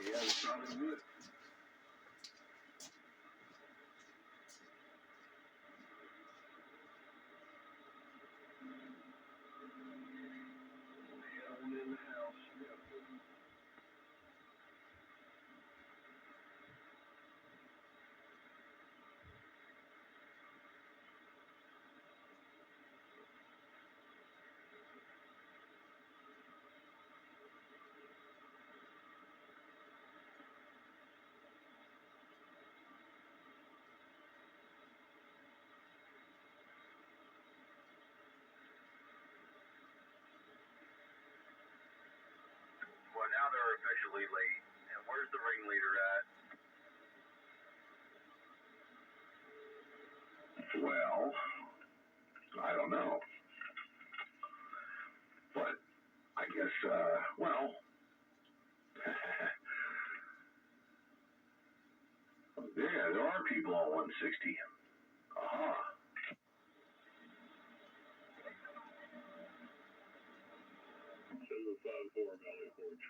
Yeah, it's probably good. One in the house. Yeah. Well, now they're officially late. And where's the ringleader at? Well, I don't know. But I guess, well, yeah, there are people on 160. Aha. 754 Valley Forge.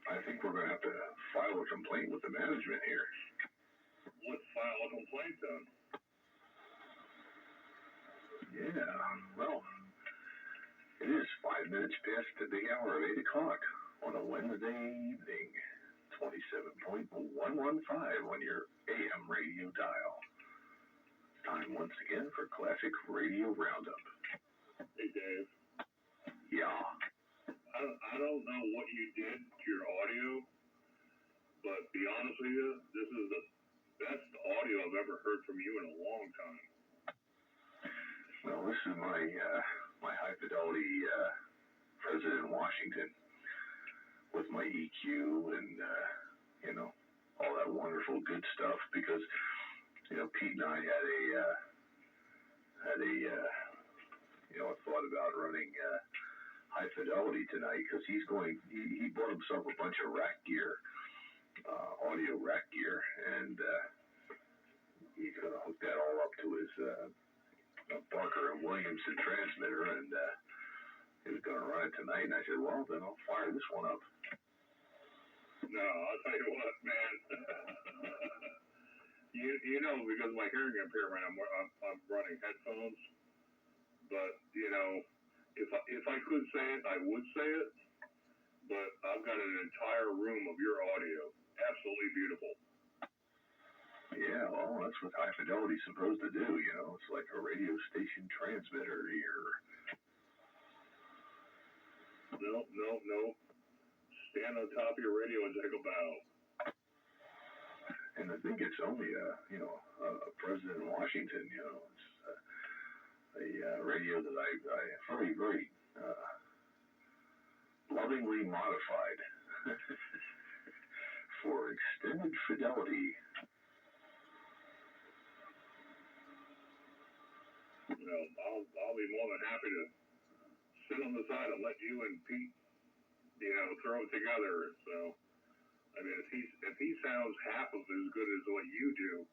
I think we're going to have to file a complaint with the management here. Let's file a complaint then. Yeah, well, it is 5 minutes past the big hour of 8 o'clock on a Wednesday evening, 27.115 on your AM radio dial. Time once again for Classic Radio Roundup. Hey, Dave. Yeah. I don't know what you did to your audio, but be honest with you, this is the best audio I've ever heard from you in a long time. Well, this is my high fidelity President Washington with my EQ and all that wonderful good stuff, because Pete and I had a thought about running high fidelity tonight, because he bought himself a bunch of rack gear, audio rack gear, and he's going to hook that all up to his Barker Williamson transmitter, and he was going to run it tonight. And I said, well, then I'll fire this one up. No, I'll tell you what, man. Because of my hearing impairment, I'm running headphones. But if I could say it, I would say it. but I've got an entire room of your audio. Absolutely beautiful. Yeah, well, that's what high fidelity's supposed to do, you know. It's like a radio station transmitter here. No. Stand on top of your radio and take a bow. And I think it's only a president in Washington, you know. It's a radio that I very, very lovingly modified for extended fidelity. Well, I'll be more than happy to sit on the side and let you and Pete, you know, throw it together. So, I mean, if he sounds half of as good as what you do,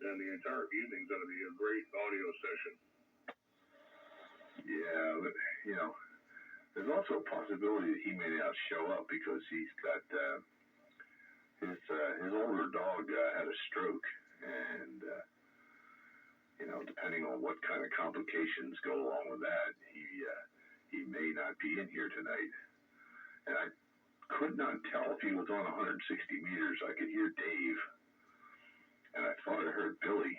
then the entire evening's going to be a great audio session. Yeah, but, you know, there's also a possibility that he may not show up because he's got his older dog had a stroke, and you know, depending on what kind of complications go along with that, he may not be in here tonight. And I could not tell if he was on 160 meters. I could hear Dave, and I thought I heard Billy,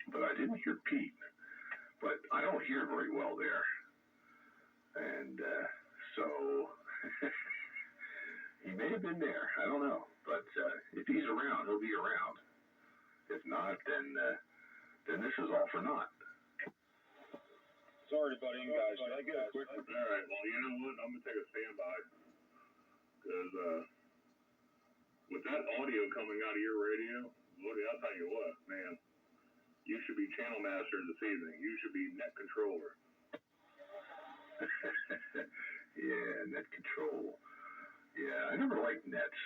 but I didn't hear Pete. But I don't hear very well there. And so he may have been there. I don't know. But if he's around, he'll be around. If not, then this is all for naught. Sorry, buddy, guys. Can I get a quick... All right, well, you know what? I'm going to take a standby. Because with that audio coming out of your radio, Woody, I'll tell you what, man. You should be channel master this evening. You should be net controller. Yeah, net control. Yeah, I never liked nets.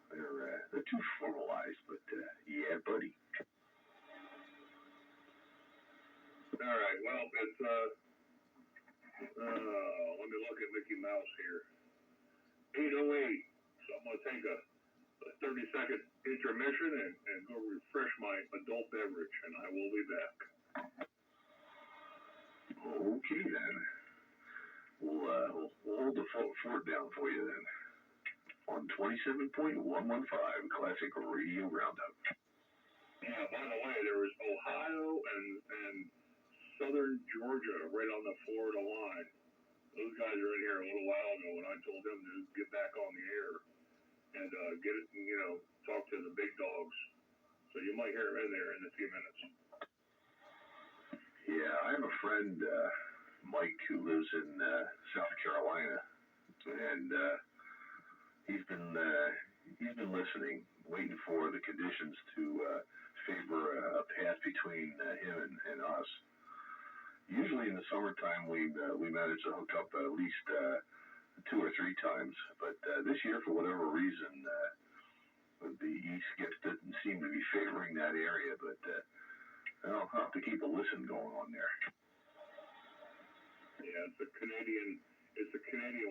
They're too formalized, but yeah, buddy. All right, well, it's let me look at Mickey Mouse here. 8:08. So I'm gonna take a 30-second intermission and go refresh my adult beverage, and I will be back. Okay then. We'll hold the fort down for you then. On 27.115 Classic Radio Roundup. Yeah, by the way, there was Ohio and southern Georgia right on the Florida line. Those guys are in here a little while ago, and I told them to get back on the air and get it, you know, talk to the big dogs. So you might hear them in there in a few minutes. Yeah, I have a friend, Mike, who lives in South Carolina, and he's been listening, waiting for the conditions to favor a path between him and us. Usually in the summertime, we manage to hook up at least 2 or 3 times, but this year, for whatever reason, the East Gift didn't seem to be favoring that area, but I'll have to keep a listen going on there. Yeah, it's the Canadian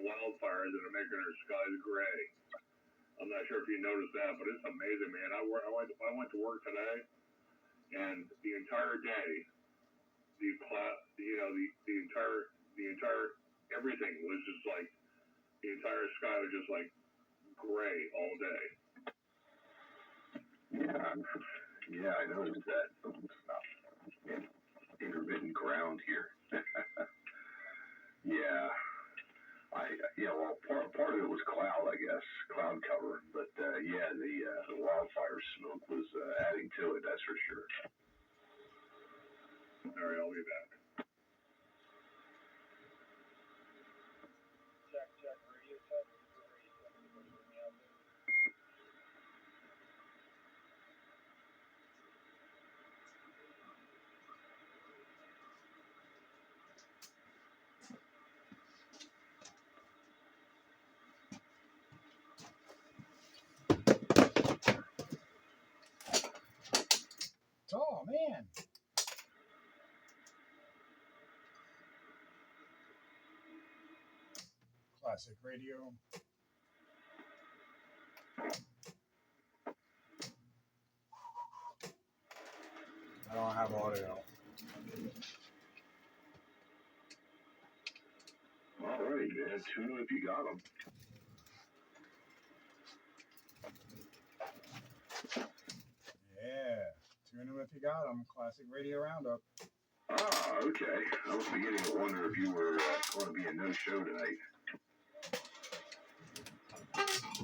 wildfires that are making our skies gray. I'm not sure if you noticed that, but it's amazing, man. I went to work today, and the entire day, the entire everything was just like, the entire sky was just like gray all day. Yeah, I noticed that. Intermittent ground here. Yeah. Well, part of it was cloud, I guess, cloud cover. But yeah, the wildfire smoke was adding to it. That's for sure. All right, I'll be back. Check, radio check. Oh, man. Classic Radio. I don't have audio. All right, man. Tune 'em if you got 'em. Yeah. Tune them if you got them. Classic Radio Roundup. Ah, okay. I was beginning to wonder if you were going to be a no-show tonight.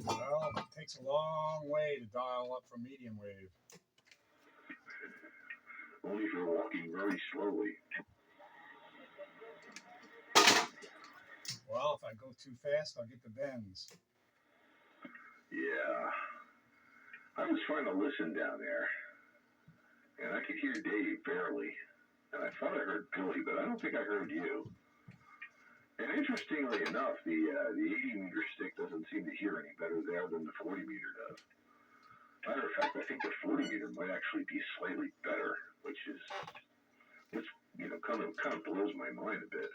Well, it takes a long way to dial up from medium wave. Only if you're walking very slowly. Well, if I go too fast, I'll get the bends. Yeah. I was trying to listen down there, and I could hear Dave barely. And I thought I heard Billy, but I don't think I heard you. And interestingly enough, the 80-meter stick doesn't seem to hear any better there than the 40-meter does. Matter of fact, I think the 40-meter might actually be slightly better, which is, it's, kind of blows my mind a bit.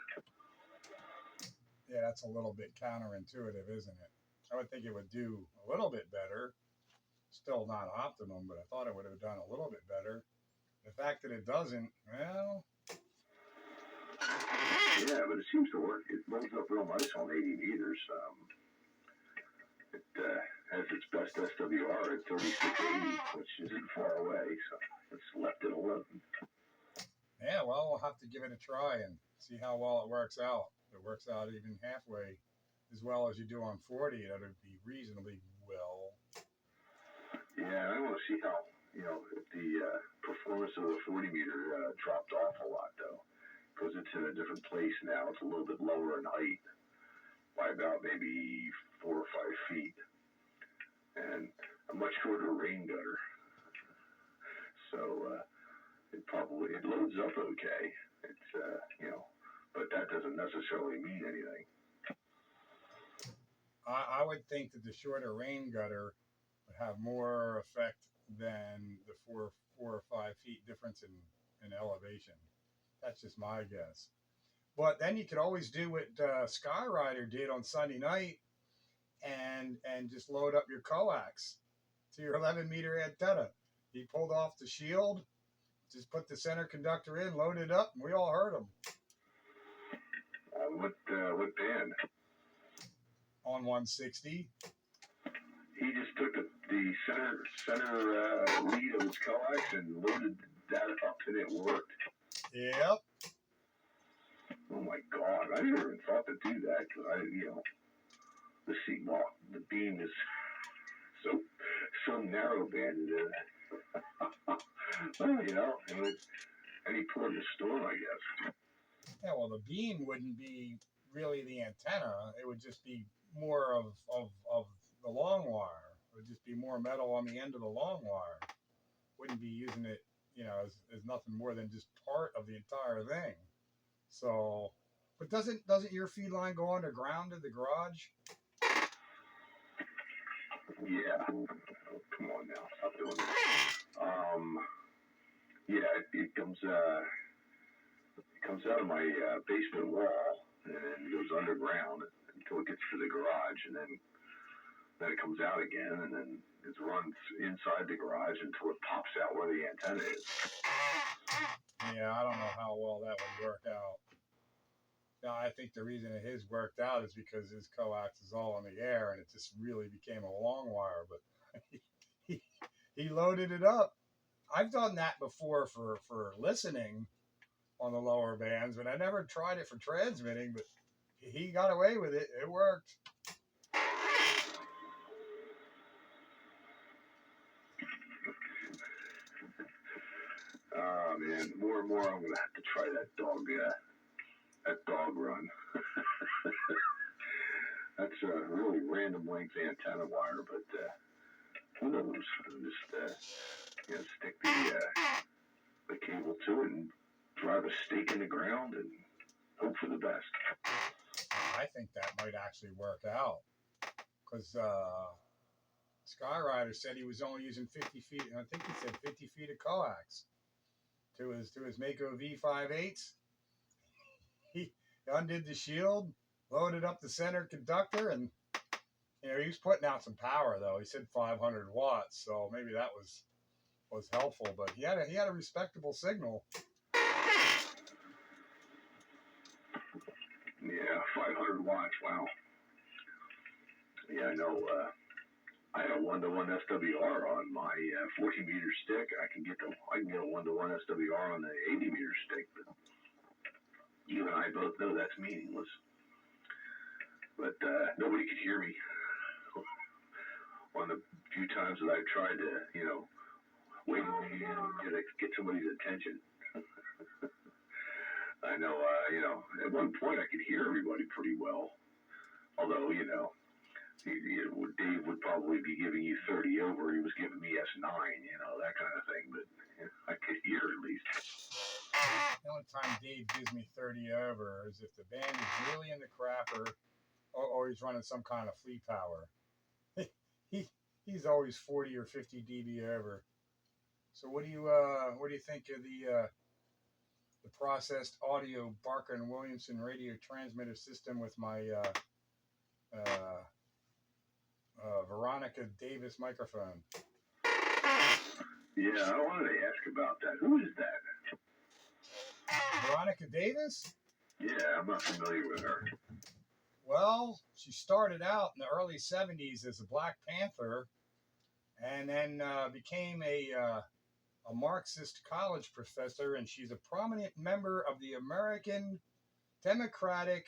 Yeah, that's a little bit counterintuitive, isn't it? I would think it would do a little bit better. Still not optimum, but I thought it would have done a little bit better. The fact that it doesn't, well... Yeah, but it seems to work. It loads up real nice on 80 meters. It has its best SWR at 3680, which isn't far away, so it's left at 11. Yeah, well, we'll have to give it a try and see how well it works out. If it works out even halfway as well as you do on 40, that would be reasonably well. Yeah, I want to see how, if the performance of the 40 meter dropped off a lot, though, because it's in a different place now. It's a little bit lower in height by about maybe 4 or 5 feet, and a much shorter rain gutter. So it loads up okay. It's but that doesn't necessarily mean anything. I would think that the shorter rain gutter would have more effect than the 4 or 5 feet difference in elevation. That's just my guess. But then you could always do what Skyrider did on Sunday night and just load up your coax to your 11-meter antenna. He pulled off the shield, just put the center conductor in, loaded it up, and we all heard him. What band? On 160. He just took the center lead of his coax and loaded that up, and it worked. Yep. Oh my God! I never even thought to do that because the beam is so narrow banded. And he put in the storm, I guess. Yeah, well, the beam wouldn't be really the antenna. It would just be more of the long wire. It would just be more metal on the end of the long wire. Wouldn't be using it, as nothing more than just part of the entire thing. So, but doesn't your feed line go underground to the garage? Yeah. Oh, come on now, stop doing that. Yeah, it comes out of my basement wall and then goes underground until it gets to the garage, and then it comes out again, and then it runs inside the garage until it pops out where the antenna is. Yeah, I don't know how well that would work out. Now, I think the reason his worked out is because his coax is all in the air, and it just really became a long wire. But he loaded it up. I've done that before for listening on the lower bands, but I never tried it for transmitting. But he got away with it. It worked. Oh man, more and more I'm gonna have to try that dog run. That's a really random length antenna wire, but who knows? Just stick the cable to it and drive a stake in the ground and hope for the best. I think that might actually work out because Skyrider said he was only using 50 feet, and I think he said 50 feet of coax to his Mako V58s. He undid the shield, loaded up the center conductor, and he was putting out some power though. He said 500 watts, so maybe that was helpful. But he had a respectable signal. Yeah, 500 watts. Wow. Yeah, I know. I had a 1-to-1 SWR on my 40-meter stick. I can get a 1-to-1 SWR on the 80-meter stick, but you and I both know that's meaningless. But nobody could hear me on the few times that I've tried to, wait and get somebody's attention. I know, at one point I could hear everybody pretty well. Although, Dave would probably be giving you 30 over. He was giving me S9, that kind of thing. But I could hear at least. The only time Dave gives me 30 over is if the band is really in the crapper or he's running some kind of flea power. He's always 40 or 50 dB over. So what do you think of the processed audio Barker and Williamson radio transmitter system with my Veronica Davis microphone? Yeah, I wanted to ask about that. Who is that? Veronica Davis? Yeah, I'm not familiar with her. Well, she started out in the early 70s as a Black Panther and then became a Marxist college professor, and she's a prominent member of the American Democratic,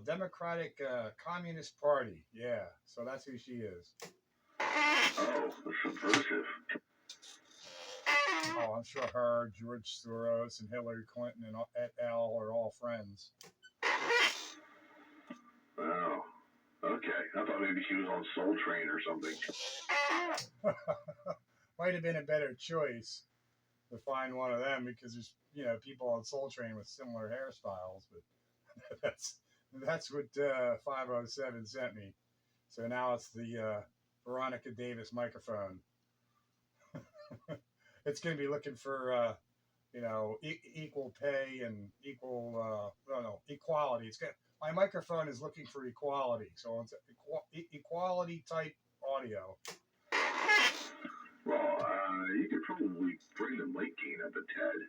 Democratic Communist Party. Yeah, so that's who she is. Oh, subversive. Oh, I'm sure her, George Soros, and Hillary Clinton and et al. Are all friends. Oh, okay. I thought maybe she was on Soul Train or something. Might have been a better choice to find one of them because there's people on Soul Train with similar hairstyles, but that's what 507 sent me. So now it's the Veronica Davis microphone. It's going to be looking for equal pay and equality. My microphone is looking for equality, so it's equality type audio. Well, you could probably bring the mic gain up a tad.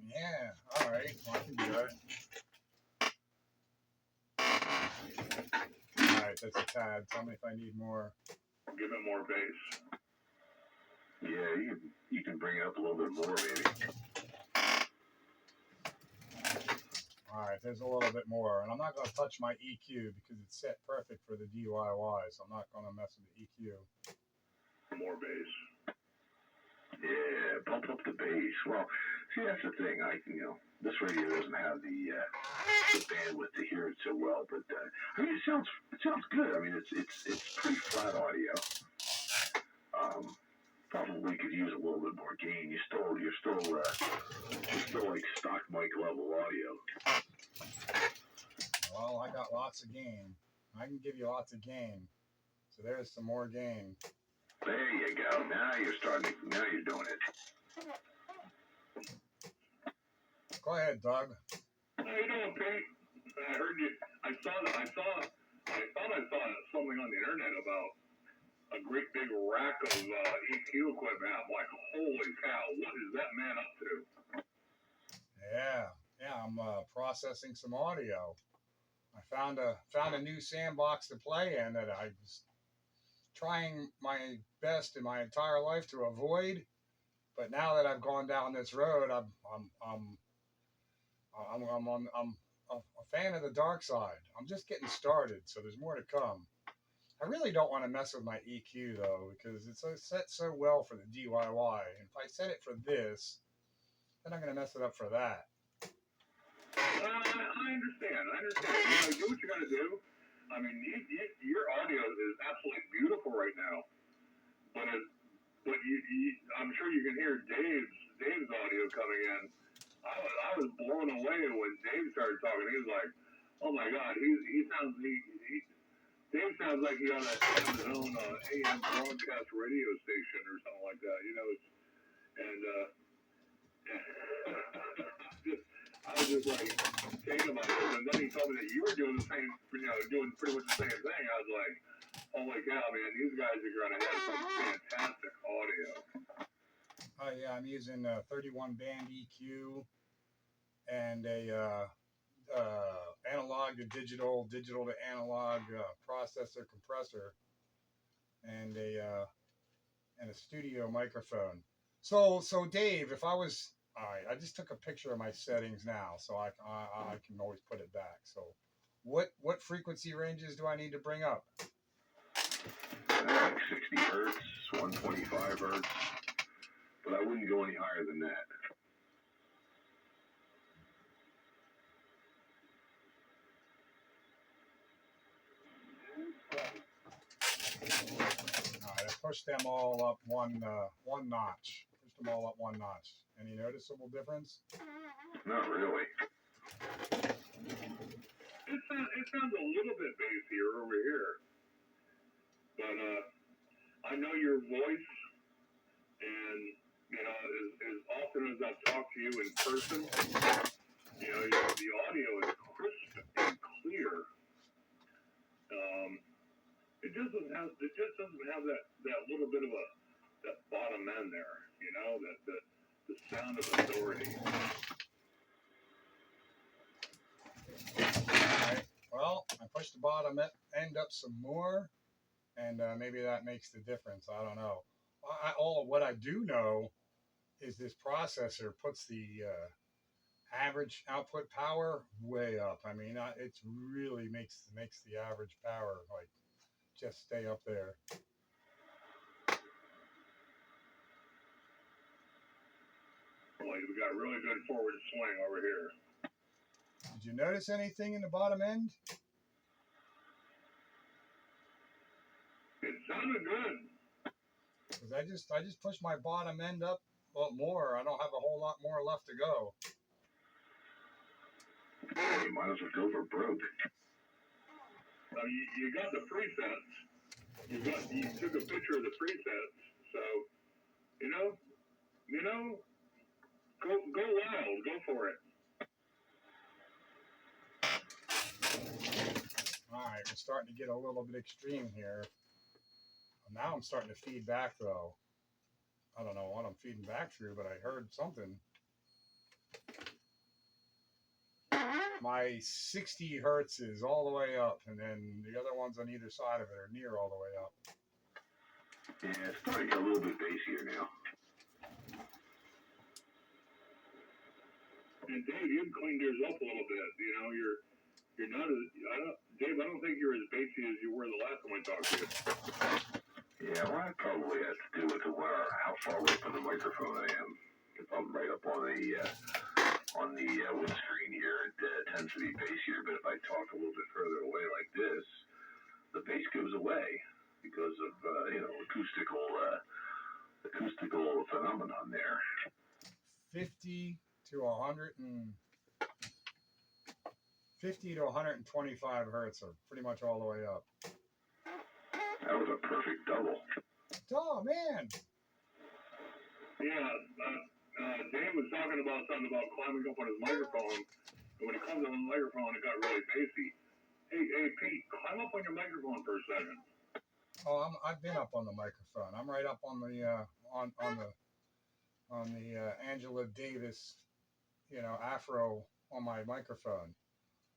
Yeah, all right. Well, I can do that. All right, that's a tad. Tell me if I need more. Give it more bass. Yeah, you can bring it up a little bit more, maybe. All right, there's a little bit more. And I'm not going to touch my EQ because it's set perfect for the DIY, so I'm not going to mess with the EQ. More bass. Yeah, bump up the bass. Well, see, that's the thing. This radio doesn't have the bandwidth to hear it so well, but it sounds good. I mean, it's pretty flat audio. Probably could use a little bit more gain. You're still like stock mic level audio. Well, I got lots of gain. I can give you lots of gain. So there's some more gain. There you go. Now you're doing it. Go ahead, Doug. How you doing, Pete? I heard you. I thought I saw something on the internet about a great big rack of EQ equipment. I'm like, holy cow, what is that man up to? Yeah, I'm processing some audio. I found a new sandbox to play in that I was trying my best in my entire life to avoid, but now that I've gone down this road, I'm a fan of the dark side. I'm just getting started, so there's more to come. I really don't want to mess with my EQ though, because it's set so well for the DIY. And if I set it for this, then I'm going to mess it up for that. I understand. Do what you got to do. I mean, your audio is absolutely beautiful right now. But I'm sure you can hear Dave's audio coming in. I was blown away when Dave started talking. He was like, "Oh my God, Dave sounds like he ought to have his own AM broadcast radio station or something like that." I was just like thinking about it, and then he told me that you were doing the same, doing pretty much the same thing. I was like, "Holy cow, man! These guys are going to have some fantastic audio." Oh yeah, I'm using 31 band EQ and a analog to digital, digital to analog processor compressor, and a studio microphone. So Dave, if I was all right, I just took a picture of my settings now, so I can always put it back. So, what frequency ranges do I need to bring up? Like 60 hertz, 125 hertz, but I wouldn't go any higher than that. All right, I pushed them all up one notch. Pushed them all up one notch. Any noticeable difference? Not really. It sounds a little bit bassier over here, but I know your voice, and as often as I've talked to you in person, the audio is crisp and clear. It just doesn't have that little bit of that bottom end there, the sound of authority. All right. Well, I pushed the bottom end up some more, and maybe that makes the difference. I don't know. What I do know is this processor puts the average output power way up. I mean, it really makes the average power like just stay up there. Like we got really good forward swing over here. Did you notice anything in the bottom end? It sounded good. Because I just pushed my bottom end up a lot more. I don't have a whole lot more left to go. You might as well go for broke. You got the presets. You took a picture of the presets. So, go wild. Go for it. All right, we're starting to get a little bit extreme here. Now I'm starting to feed back, though. I don't know what I'm feeding back through, but I heard something. My 60 hertz is all the way up, and then the other ones on either side of it are near all the way up. Yeah, it's starting to get a little bit bassier now. And Dave, you've cleaned yours up a little bit. You're not as Dave. I don't think you're as bassy as you were the last time I talked to you. Yeah, well, that probably has to do with how far away from the microphone I am. If I'm right up on the windscreen here, it tends to be bassier. But if I talk a little bit further away like this, the bass goes away because of acoustical phenomenon there. 50 to 125 hertz are pretty much all the way up. That was a perfect double. Oh, man. Yeah, Dave was talking about something about climbing up on his microphone. And when he comes on the microphone, it got really bassy. Hey, Pete, climb up on your microphone for a second. Oh, I've been up on the microphone. I'm right up on the Angela Davis, Afro on my microphone.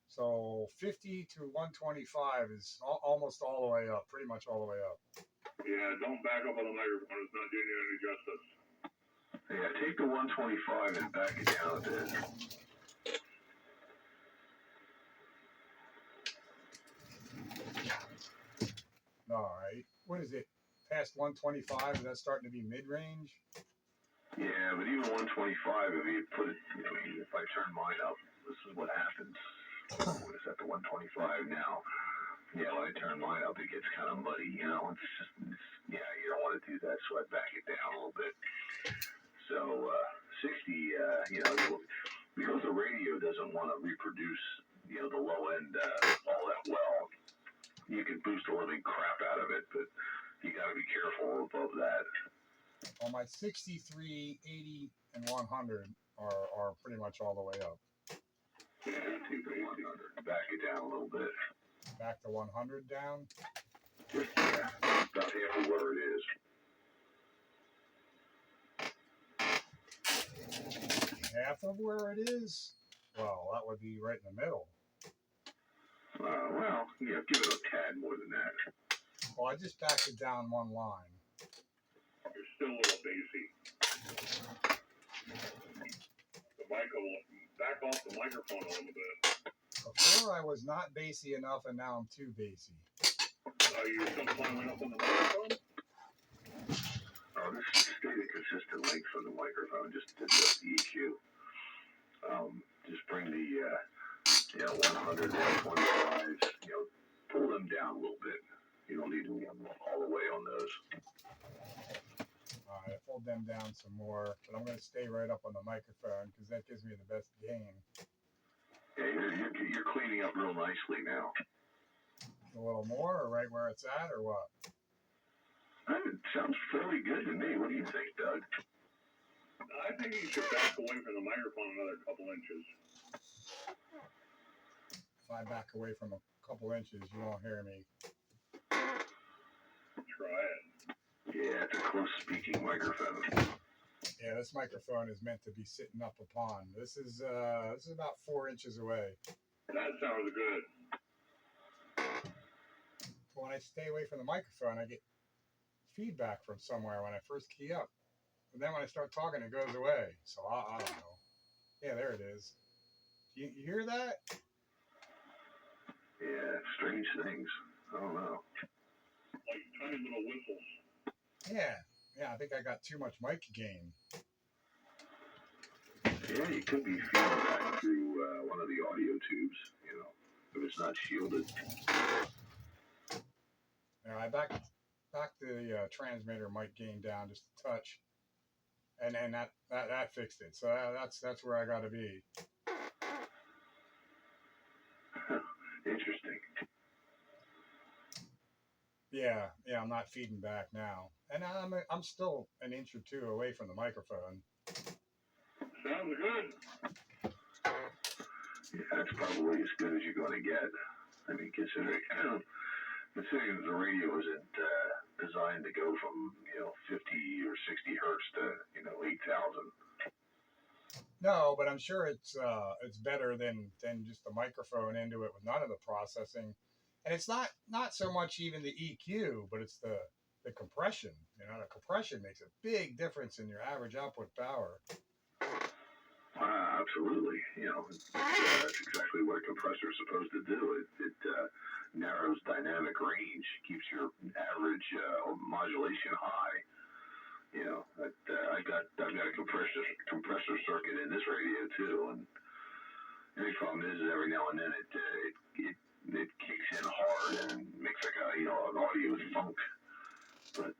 So 50 to 125 is almost all the way up, pretty much all the way up. Yeah, don't back up on the microphone. It's not doing you any justice. Yeah, take the 125 and back it down a bit. All right. What is it? Past 125? Is that starting to be mid-range? Yeah, but even 125, if you put it, if I turn mine up, this is what happens. When it's at the 125 now. Yeah, when I turn mine up, it gets kind of muddy, you don't want to do that, so I back it down a little bit. So 60, because the radio doesn't want to reproduce, the low end all that well, you can boost the living crap out of it, but you got to be careful above that. Well, my 63, 80, and 100 are pretty much all the way up. Yeah, take the 100. Back it down a little bit. Back to 100 down? Just, about half of where it is. Half of where it is? Well, that would be right in the middle. Well, yeah, give it a tad more than that. Well, I just backed it down one line. You're still a little bassy. The mic back off the microphone a little bit. Before I was not bassy enough, and now I'm too bassy. You're still climbing up on the microphone? Oh, this is stayed a consistent length from the microphone, just adjust the EQ. Just bring the 100, 125, pull them down a little bit. You don't need to be all the way on those. I pulled them down some more, but I'm going to stay right up on the microphone because that gives me the best gain. Yeah, you're cleaning up real nicely now. A little more, or right where it's at, or what? It sounds fairly good to me. What do you think, Doug? I think you should back away from the microphone another couple inches. If I back away from a couple inches, you won't hear me. Try it. Yeah, it's a close speaking microphone. Yeah, this microphone is meant to be sitting up upon. This is about 4 inches away. That sounds good. When I stay away from the microphone, I get feedback from somewhere when I first key up. And then when I start talking, it goes away. So I don't know. Yeah, there it is. You hear that? Yeah, strange things. I don't know. Like tiny little whistles. Yeah, I think I got too much mic gain. Yeah, you could be feeding back through one of the audio tubes, if it's not shielded. Now I backed the transmitter mic gain down just a touch, and then that fixed it. So that's where I got to be. Interesting. Yeah, I'm not feeding back now, and I'm still an inch or two away from the microphone. Sounds good. Yeah, that's probably as good as you're going to get. I mean, considering the radio isn't designed to go from 50 or 60 hertz to 8,000. No, but I'm sure it's better than just the microphone into it with none of the processing. And it's not so much even the EQ, but it's the compression. The compression makes a big difference in your average output power. Absolutely. That's exactly what a compressor is supposed to do. It narrows dynamic range, keeps your average modulation high. I've got a compressor circuit in this radio too, and the only problem is every now and then it kicks in hard and makes like an audio funk. But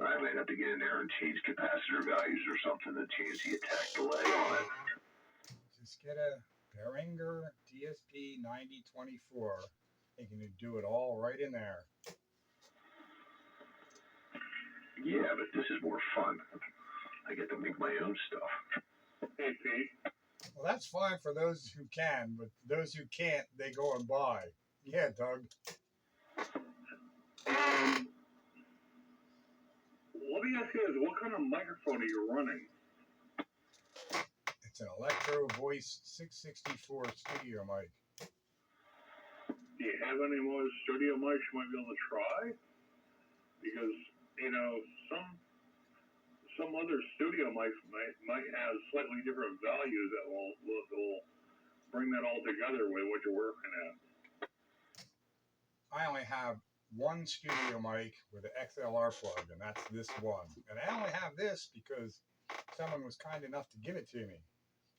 I might have to get in there and change capacitor values or something to change the attack delay on it. Just get a Behringer DSP-9024. You can do it all right in there. Yeah, but this is more fun. I get to make my own stuff. Hey, Pete. Well, that's fine for those who can, but those who can't, they go and buy. Yeah, Doug. Let me ask you this. What kind of microphone are you running? It's an Electro Voice 664 studio mic. Do you have any more studio mics you might be able to try? Because, some other studio mics might have slightly different values that will bring that all together with what you're working at. I only have one studio mic with an XLR plug, and that's this one. And I only have this because someone was kind enough to give it to me.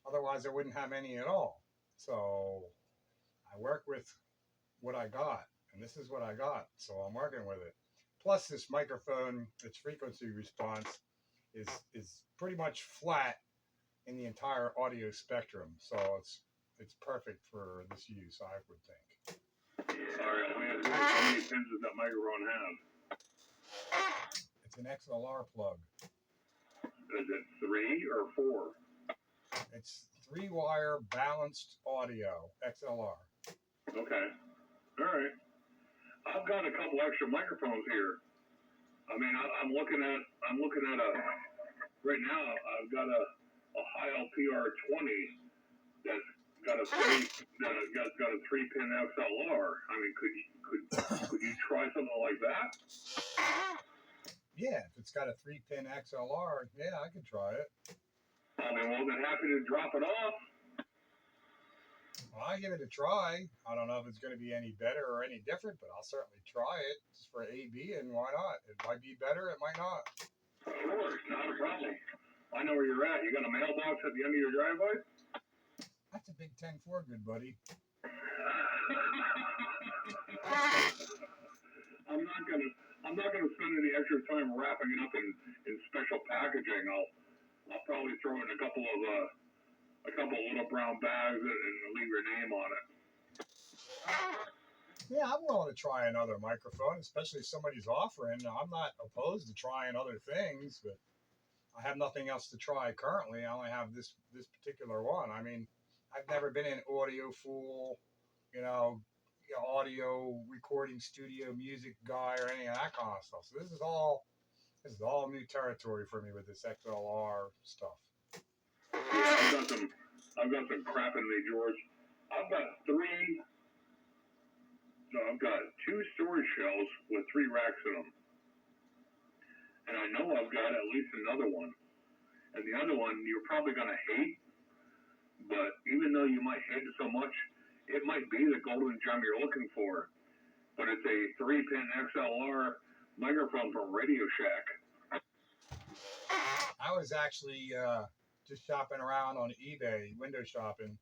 Otherwise, I wouldn't have any at all. So I work with what I got, and this is what I got. So I'm working with it. Plus, this microphone, its frequency response is pretty much flat in the entire audio spectrum. So it's perfect for this use, I would think. All right, let me ask you, how many pins does that microphone have? It's an XLR plug. Is it 3 or 4? It's 3-wire balanced audio, XLR. Okay. All right. I've got a couple extra microphones here. I mean, I'm looking at right now, I've got a Heil PR20 that's got a three pin XLR. I mean, could you try something like that? Yeah, if it's got a 3-pin XLR, yeah, I could try it. I'll be more than happy to drop it off. Well, I give it a try. I don't know if it's going to be any better or any different, but I'll certainly try it just for AB, and why not? It might be better, it might not. Sure, not a problem. I know where you're at. You got a mailbox at the end of your driveway? That's a big 10-4, good buddy. I'm not gonna spend any extra time wrapping it up in special packaging. I'll probably throw in a couple little brown bags and leave your name on it. Yeah, I'm willing to try another microphone, especially if somebody's offering. I'm not opposed to trying other things, but I have nothing else to try currently. I only have this particular one. I mean, I've never been an audiophile, audio recording studio music guy or any of that kind of stuff. So this is all new territory for me with this XLR stuff. Yeah, I've got some crap in me, George. I've got 2 storage shelves with 3 racks in them. And I know I've got at least another one. And the other one you're probably going to hate, but even though you might hate it so much, it might be the golden gem you're looking for. But it's a 3-pin XLR microphone from Radio Shack. I was actually just shopping around on eBay, window shopping,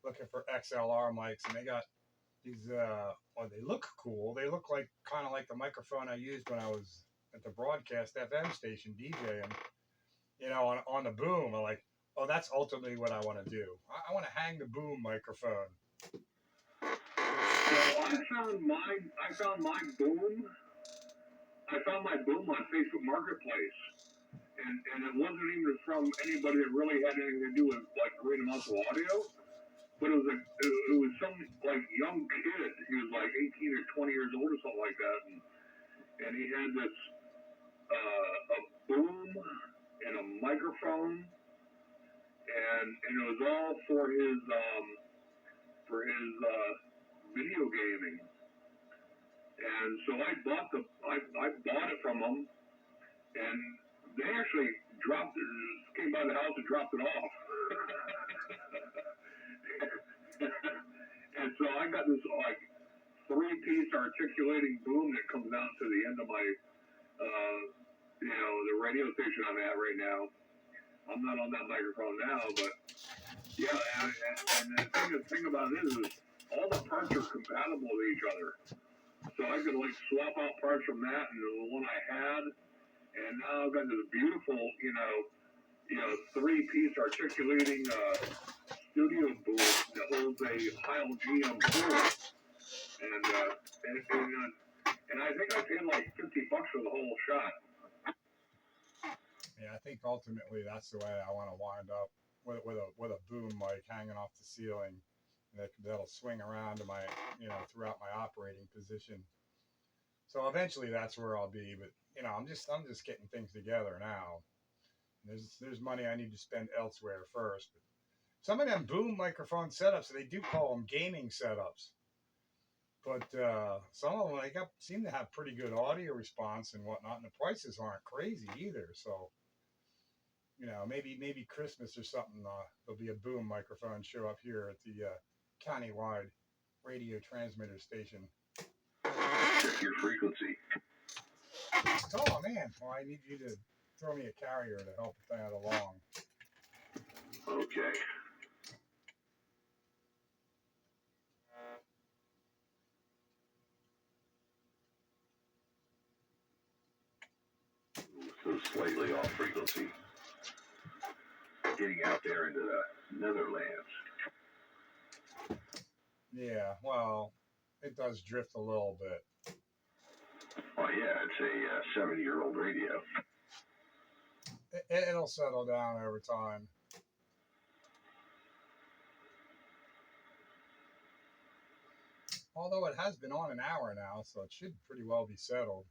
looking for XLR mics, and they got these, they look cool. They look like kind of like the microphone I used when I was at the broadcast FM station DJing, on the boom. I'm like, oh, that's ultimately what I want to do. I want to hang the boom microphone. So I found my boom. I found my boom on Facebook Marketplace. And it wasn't even from anybody that really had anything to do with like great amounts of audio. But it was some like young kid. He was like 18 or 20 years old or something like that, and he had this a boom and a microphone, and it was all for his video gaming. And so I bought it from him, and they actually came by the house and dropped it off. And so I got this like 3-piece articulating boom that comes out to the end of my, the radio station I'm at right now. I'm not on that microphone now, but yeah, and the thing about it is all the parts are compatible with each other. So I could like swap out parts from that and the one I had, and now I've got this beautiful, 3-piece articulating studio booth that holds a Heil GM4, and I think I paid like $50 for the whole shot. Yeah, I think ultimately that's the way I want to wind up with a boom mic hanging off the ceiling that'll swing around to my throughout my operating position. So eventually that's where I'll be, but I'm just getting things together now. There's money I need to spend elsewhere first. But some of them boom microphone setups, they do call them gaming setups. But some of them seem to have pretty good audio response and whatnot, and the prices aren't crazy either. So, maybe Christmas or something, there'll be a boom microphone show up here at the countywide radio transmitter station. Check your frequency. Oh man, well, I need you to throw me a carrier to help that along. Okay. So slightly off frequency. Getting out there into the Netherlands. Yeah, well, it does drift a little bit. Oh yeah, it's a 70-year-old radio. It'll settle down over time. Although it has been on an hour now, so it should pretty well be settled.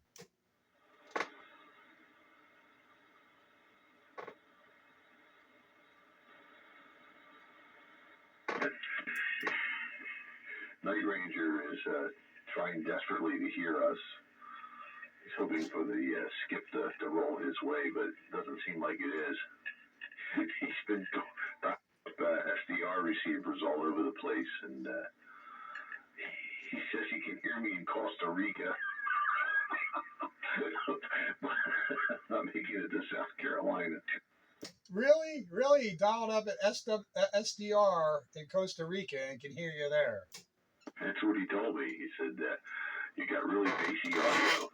Night Ranger is trying desperately to hear us. He's hoping for the skip to roll his way, but it doesn't seem like it is. He's been SDR receivers all over the place, and he says he can hear me in Costa Rica. I'm making it to South Carolina. Really? Really? He dialed up at SDR in Costa Rica and can hear you there. That's what he told me. He said that you got really bassy audio.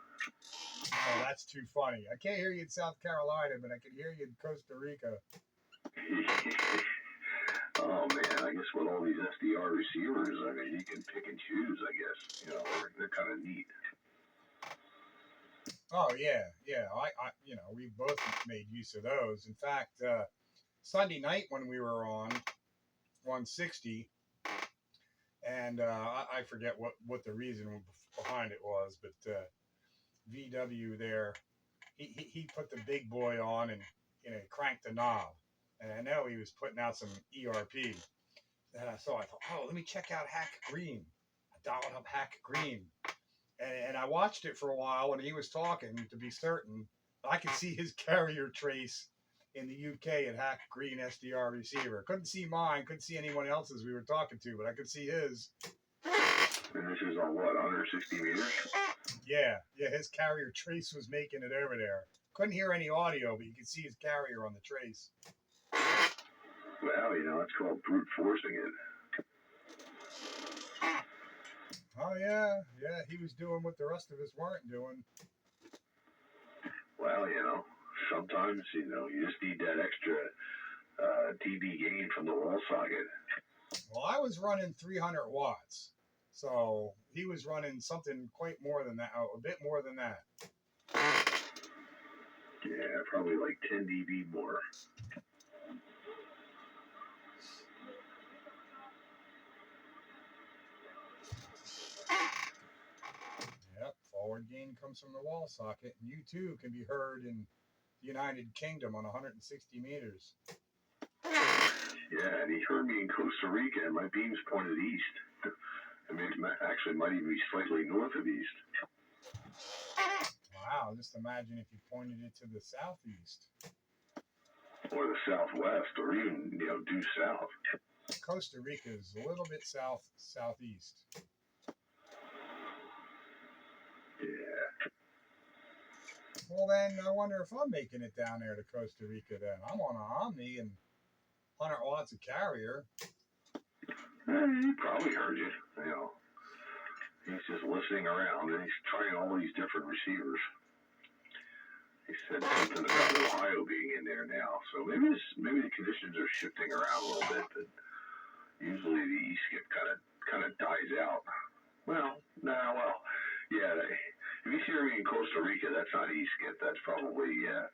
Oh, that's too funny. I can't hear you in South Carolina, but I can hear you in Costa Rica. Oh, man, I guess with all these SDR receivers, I mean, you can pick and choose, I guess. You know, they're kind of neat. Oh, yeah. I we both made use of those. In fact, Sunday night when we were on 160, and I forget what the reason behind it was, but VW there, he put the big boy on and cranked the knob. And I know he was putting out some ERP. And I thought, oh, let me check out Hack Green. I dialed up Hack Green. And I watched it for a while when he was talking to be certain. I could see his carrier trace in the UK at Hack Green SDR receiver. Couldn't see mine, couldn't see anyone else's we were talking to, but I could see his. And this is on what, 160 meters? Yeah, his carrier trace was making it over there. Couldn't hear any audio, but you could see his carrier on the trace. Well, that's called brute forcing it. Oh, yeah, he was doing what the rest of us weren't doing. Well, sometimes, you just need that extra dB gain from the wall socket. Well, I was running 300 watts, so he was running something quite more than that, a bit more than that. Yeah, probably like 10 dB more. Yep, forward gain comes from the wall socket, and you too can be heard in the United Kingdom on 160 meters. Yeah, and he heard me in Costa Rica, and my beams pointed east. I mean, actually might even be slightly north of east. Wow, just imagine if you pointed it to the southeast. Or the southwest, or even, due south. Costa Rica is a little bit southeast. Yeah. Well, then I wonder if I'm making it down there to Costa Rica then. I'm on an Omni and 100 watts of carrier. He probably heard you. He's just listening around, and he's trying all these different receivers. He said something about Ohio being in there now, so maybe the conditions are shifting around a little bit, but usually the E-skip kind of dies out. Yeah. If you hear me in Costa Rica, that's not E-skip. That's probably the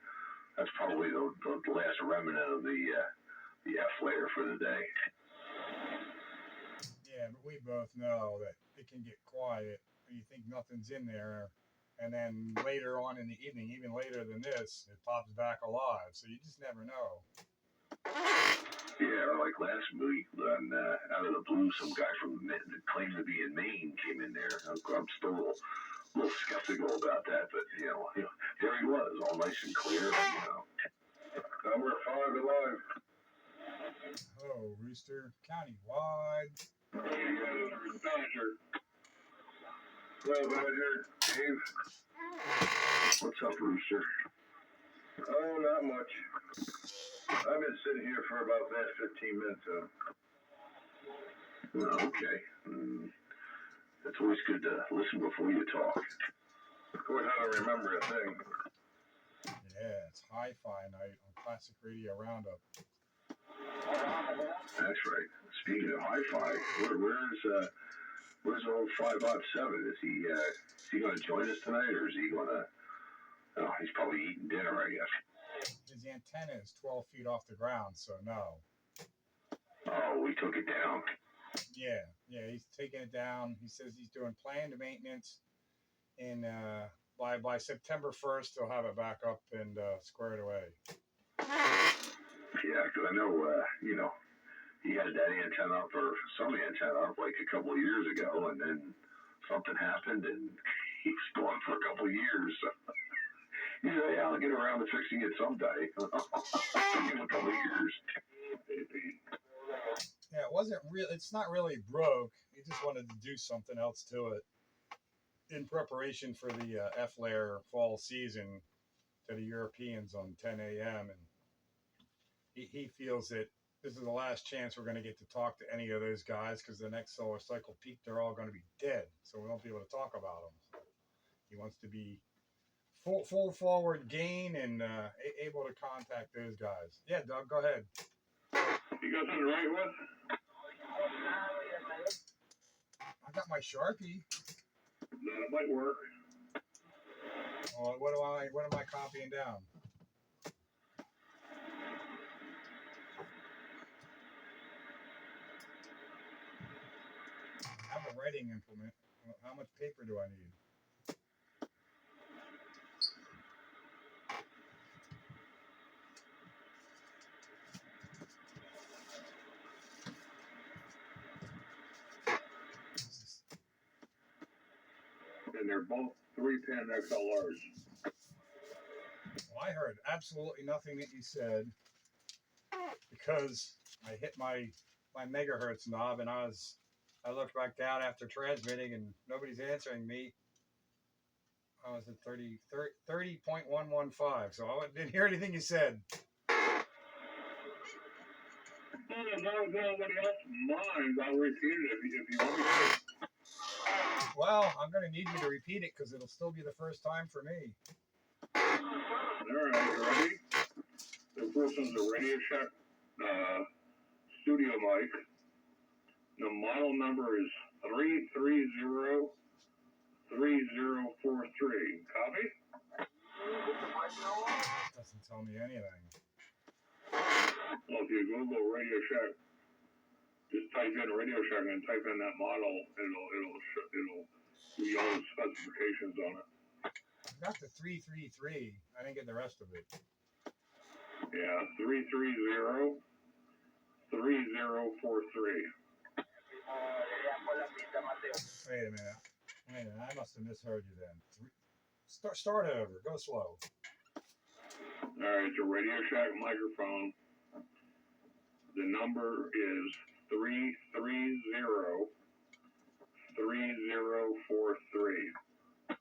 last remnant of the F layer for the day. Yeah, but we both know that it can get quiet when you think nothing's in there, and then later on in the evening, even later than this, it pops back alive. So you just never know. Yeah, like last week, when out of the blue, some guy from that claimed to be in Maine came in there. I'm still a little skeptical about that, but there he was, all nice and clear. Number 5 alive. Oh, Rooster, countywide. Badger. Hello, Badger. Dave. What's up, Rooster? Oh, not much. I've been sitting here for about the last 15 minutes. Oh, okay. It's always good to listen before you talk. Of course, I don't remember a thing. Yeah, it's hi-fi night on Classic Radio Roundup. That's right. Speaking of hi-fi, where's old 5/7? Is he going to join us tonight, or is he going to? Oh, he's probably eating dinner, I guess. His antenna is 12 feet off the ground, so no. Oh, we took it down. Yeah, he's taking it down. He says he's doing planned maintenance, and by September 1st, he'll have it back up and squared away. Yeah, because I know, he had that antenna up, or some antenna up, like a couple of years ago, and then something happened, and he's gone for a couple of years. So he said, yeah, I'll get around to fixing it someday. In a couple of years. Yeah, it wasn't real. It's not really broke. He just wanted to do something else to it in preparation for the F-Lair fall season to the Europeans on 10 a.m. And he feels that this is the last chance we're going to get to talk to any of those guys, because the next solar cycle peak, they're all going to be dead. So we won't be able to talk about them. So he wants to be full forward gain and able to contact those guys. Yeah, Doug, go ahead. You got something to write with? I got my Sharpie. That might work. Oh, what am I copying down? I have a writing implement. How much paper do I need? And they're both 3-pin XLRs. Well, I heard absolutely nothing that you said, because I hit my megahertz knob, and I looked back down after transmitting, and nobody's answering me. I was at 30.115, so I didn't hear anything you said. Well, as long as nobody else minds, I'll repeat it if you want me to. Well, I'm going to need you to repeat it, because it'll still be the first time for me. All right, you ready? The first one's a Radio Shack studio mic. The model number is 3303043. Copy? Doesn't tell me anything. Well, if you Google Radio Shack, just type in Radio Shack and type in that model, it'll be all the specifications on it. I got the 333. I didn't get the rest of it. Yeah, 3303043. Wait a minute. I must have misheard you then. Start over. Go slow. All right, it's a Radio Shack microphone. The number is 3303043. Oh,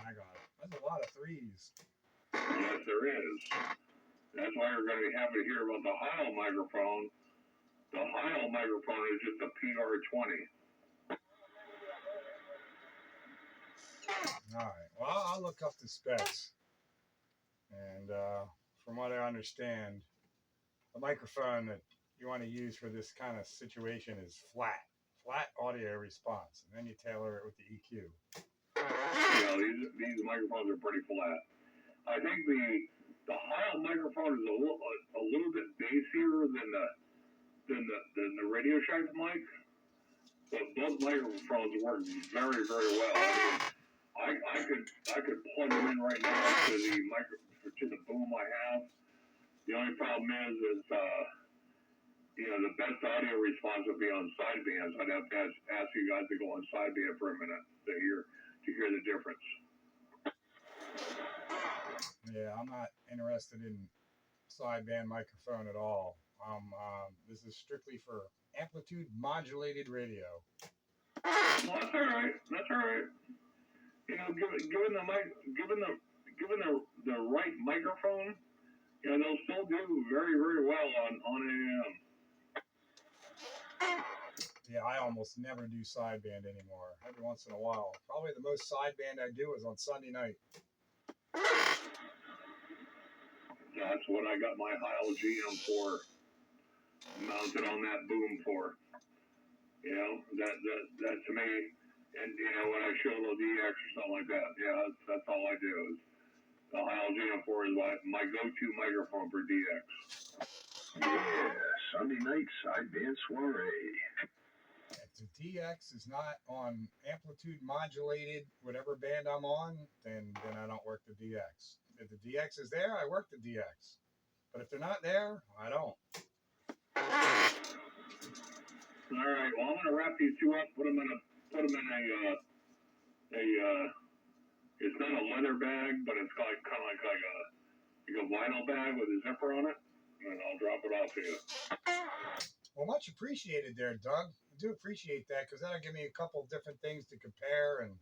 I got it. That's a lot of threes. Yes, there is. That's why you're going to be happy to hear about the Heil microphone. The Heil microphone is just a PR20. All right. Well, I'll look up the specs. And from what I understand, the microphone that you want to use for this kind of situation is flat audio response, and then you tailor it with the EQ. Yeah, these microphones are pretty flat. I think the Heil microphone is a little bit bassier than the Radio Shack mic, but both microphones work very, very well. I could plug them in right now to the boom I have. The only problem is the best audio response would be on sidebands. I'd have to ask you guys to go on sideband for a minute to hear the difference. Yeah, I'm not interested in sideband microphone at all. This is strictly for amplitude modulated radio. Well, that's all right. That's all right. Given the right microphone, they'll still do very, very well on AM. Yeah, I almost never do sideband anymore. Every once in a while. Probably the most sideband I do is on Sunday night. That's what I got my Heil GM4 mounted on that boom for. That to me, and when I show a little DX or something like that, that's all I do. Is the Heil GM4 is my go-to microphone for DX. Yeah, Sunday night sideband soiree. If the DX is not on amplitude modulated, whatever band I'm on, then I don't work the DX. If the DX is there, I work the DX. But if they're not there, I don't. All right. Well, I'm gonna wrap these two up. Put them in a it's not a leather bag, but it's kind of like a vinyl bag with a zipper on it, and I'll drop it off to you. Well, much appreciated there, Doug. I do appreciate that because that'll give me a couple different things to compare and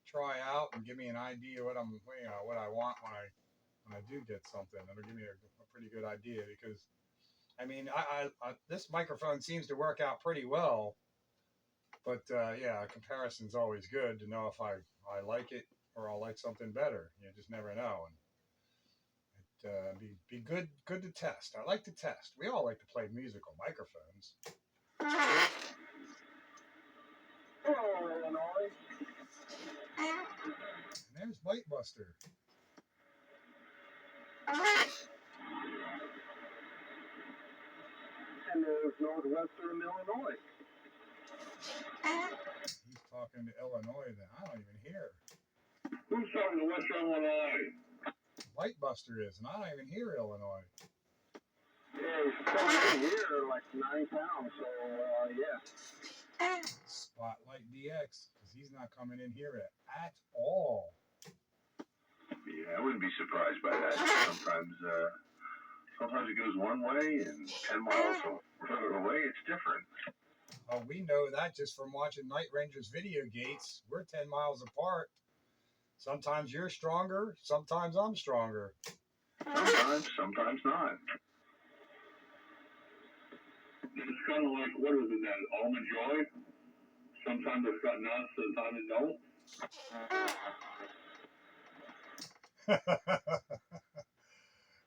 try out, and give me an idea what I want when I do get something. It'll give me a pretty good idea because, I mean, I this microphone seems to work out pretty well, but yeah, a comparison's always good to know if I like it or I'll like something better. You just never know, and be good to test. I like to test. We all like to play musical microphones. Hello, Illinois. And there's Bite Buster. And there's Northwestern Illinois. He's talking to Illinois then. I don't even hear. Who's talking to Western Illinois? Bite Buster is, and I don't even hear Illinois. Yeah, he's coming in here like 9 pounds, so yeah. Spotlight DX, because he's not coming in here at all. Yeah, I wouldn't be surprised by that. Sometimes it goes one way, and 10 miles further away, it's different. Oh, we know that just from watching Night Rangers video gates. We're 10 miles apart. Sometimes you're stronger, sometimes I'm stronger. Sometimes not. It's kind of like, what is it, that Almond Joy? Sometimes it's got nuts, sometimes it don't.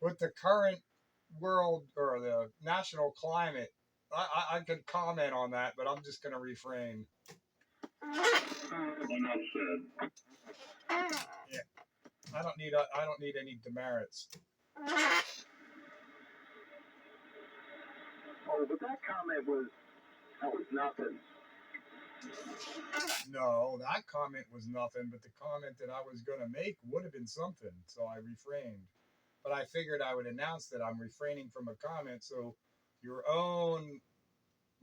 With the current world or the national climate, I could comment on that, but I'm just going to refrain. Enough said. Yeah, I don't need any demerits. Oh, but that comment was nothing. No, that comment was nothing, but the comment that I was going to make would have been something, so I refrained. But I figured I would announce that I'm refraining from a comment so your own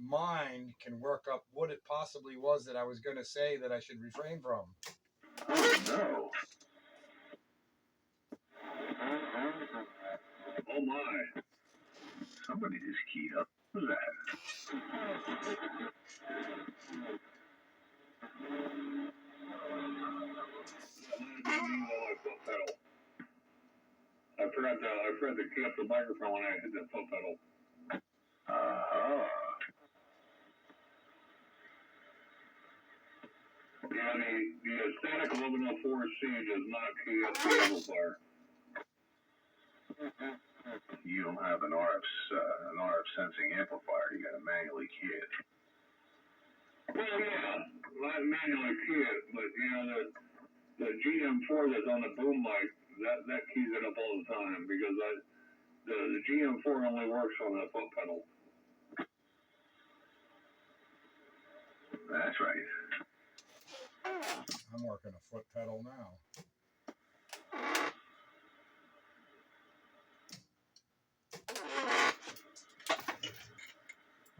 mind can work up what it possibly was that I was going to say that I should refrain from. Oh, no. Oh, my. Somebody just keyed up. Who's that? I forgot to key up the microphone when I hit the foot pedal. Yeah, the static 1104C does not key up the amplifier. You don't have an RF sensing amplifier. You got to manually key it. Well, yeah, not manually key it, but you know the GM4 that's on the boom mic, that keys it up all the time because the GM4 only works on the foot pedal. That's right. I'm working a foot pedal now.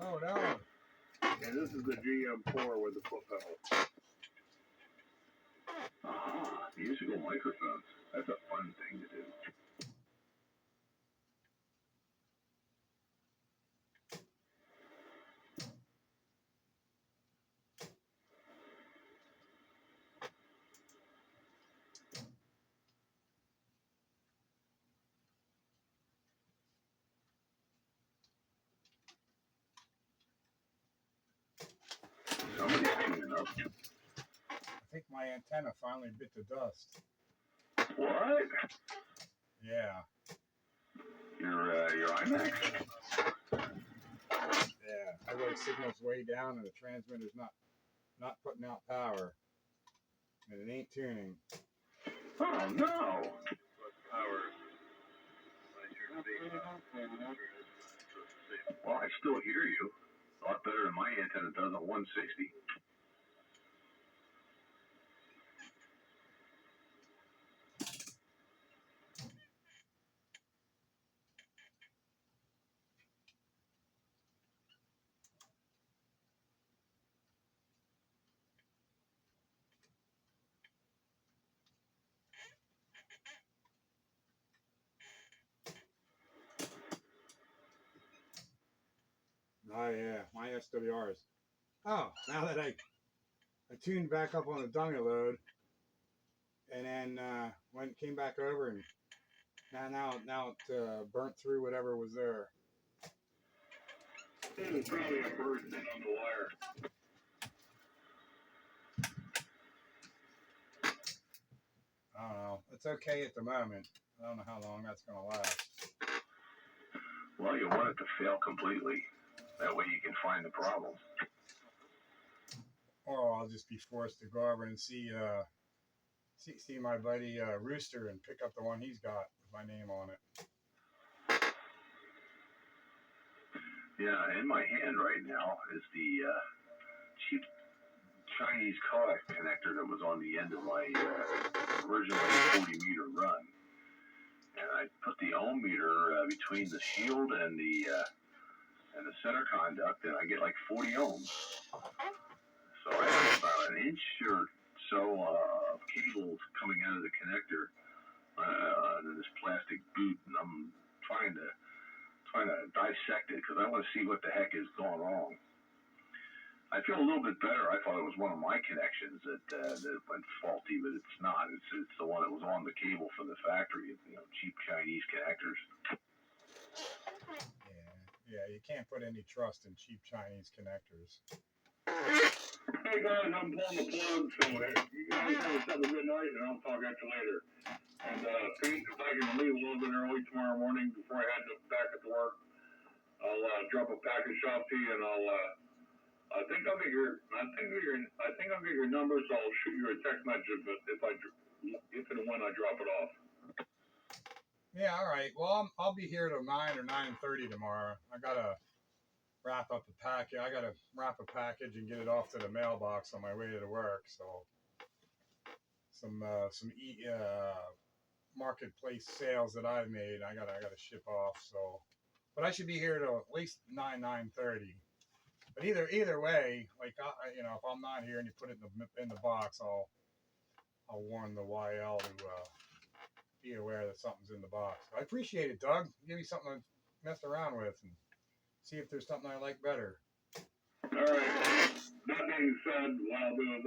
Oh no. And this is the GM4 with the foot pedal. Musical microphones. That's a fun thing to do. Somebody's tuning up. I think my antenna finally bit the dust. What? Yeah. Your IMAX? Yeah. I wrote signals way down and the transmitter's not putting out power. And it ain't tuning. Oh no! Well, I still hear you. A lot better than my antenna does at 160. Oh yeah, my SWRs. Oh, now that I tuned back up on the dummy load, and then came back over, and now it burnt through whatever was there. There's probably a bird sitting on the wire. I don't know. It's okay at the moment. I don't know how long that's going to last. Well, you want it to fail completely. That way you can find the problem. Or I'll just be forced to go over and see my buddy Rooster and pick up the one he's got with my name on it. Yeah, in my hand right now is the cheap Chinese codec connector that was on the end of my originally 40 meter run. And I put the ohm meter between the shield and the center conduct, and I get like 40 ohms. So I have about an inch or so of cables coming out of the connector in this plastic boot, and I'm trying to dissect it because I want to see what the heck is going wrong. I feel a little bit better. I thought it was one of my connections that went faulty, but it's not. It's the one that was on the cable from the factory. Cheap Chinese connectors. Yeah, you can't put any trust in cheap Chinese connectors. Hey guys, I'm pulling the plug, so you guys have a good night, and I'll talk at you later. And Pete, if I can leave a little bit early tomorrow morning before I head back at work, I'll drop a package off to you, and I think I'll get your number, so I'll shoot you a text message if and when I drop it off. Yeah, all right. Well, I'll be here till 9 or 9:30 tomorrow. I gotta wrap up a package. I gotta wrap a package and get it off to the mailbox on my way to work. So some marketplace sales that I've made, I gotta ship off. So, but I should be here till at least 9:30. But either way, like if I'm not here and you put it in the box, I'll warn the YL to be aware that something's in the box. I appreciate it, Doug. Give me something to mess around with and see if there's something I like better. All right. That being said, what I'll do is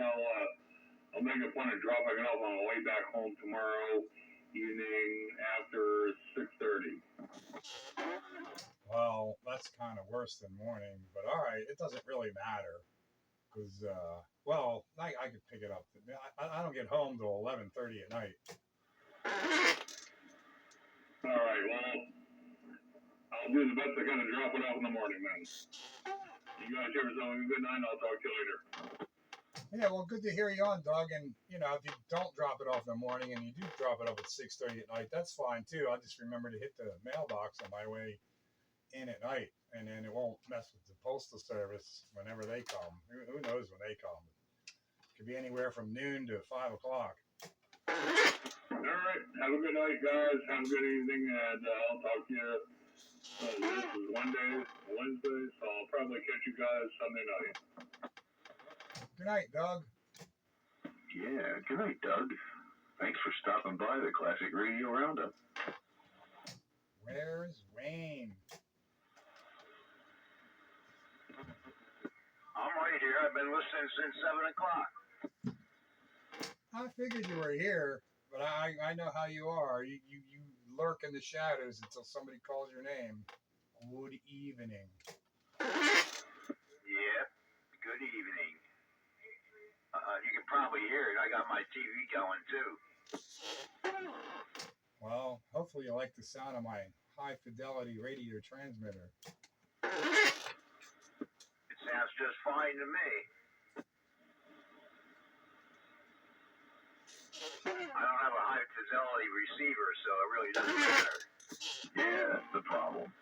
I'll make a point of dropping it off on the way back home tomorrow evening after 6:30. Well, that's kind of worse than morning, but all right, it doesn't really matter because, I could pick it up. I don't get home till 11:30 at night. All right, well, I'll do the best I can to drop it off in the morning, then. You guys have yourself a good night, and I'll talk to you later. Yeah, well, good to hear you on, Doug. And, if you don't drop it off in the morning and you do drop it off at 6:30 at night, that's fine, too. I'll just remember to hit the mailbox on my way in at night, and then it won't mess with the postal service whenever they come. Who knows when they come? It could be anywhere from noon to 5 o'clock. All right. Have a good night, guys. Have a good evening, and I'll talk to you. This is Wednesday, so I'll probably catch you guys Sunday night. Good night, Doug. Yeah, good night, Doug. Thanks for stopping by the Classic Radio Roundup. Where's Wayne? I'm right here. I've been listening since 7 o'clock. I figured you were here, but I know how you are. You lurk in the shadows until somebody calls your name. Good evening. Yep. Good evening. You can probably hear it. I got my TV going, too. Well, hopefully you like the sound of my high-fidelity radio transmitter. It sounds just fine to me. I don't have a high-fidelity receiver, so it really doesn't matter. Yeah, that's the problem.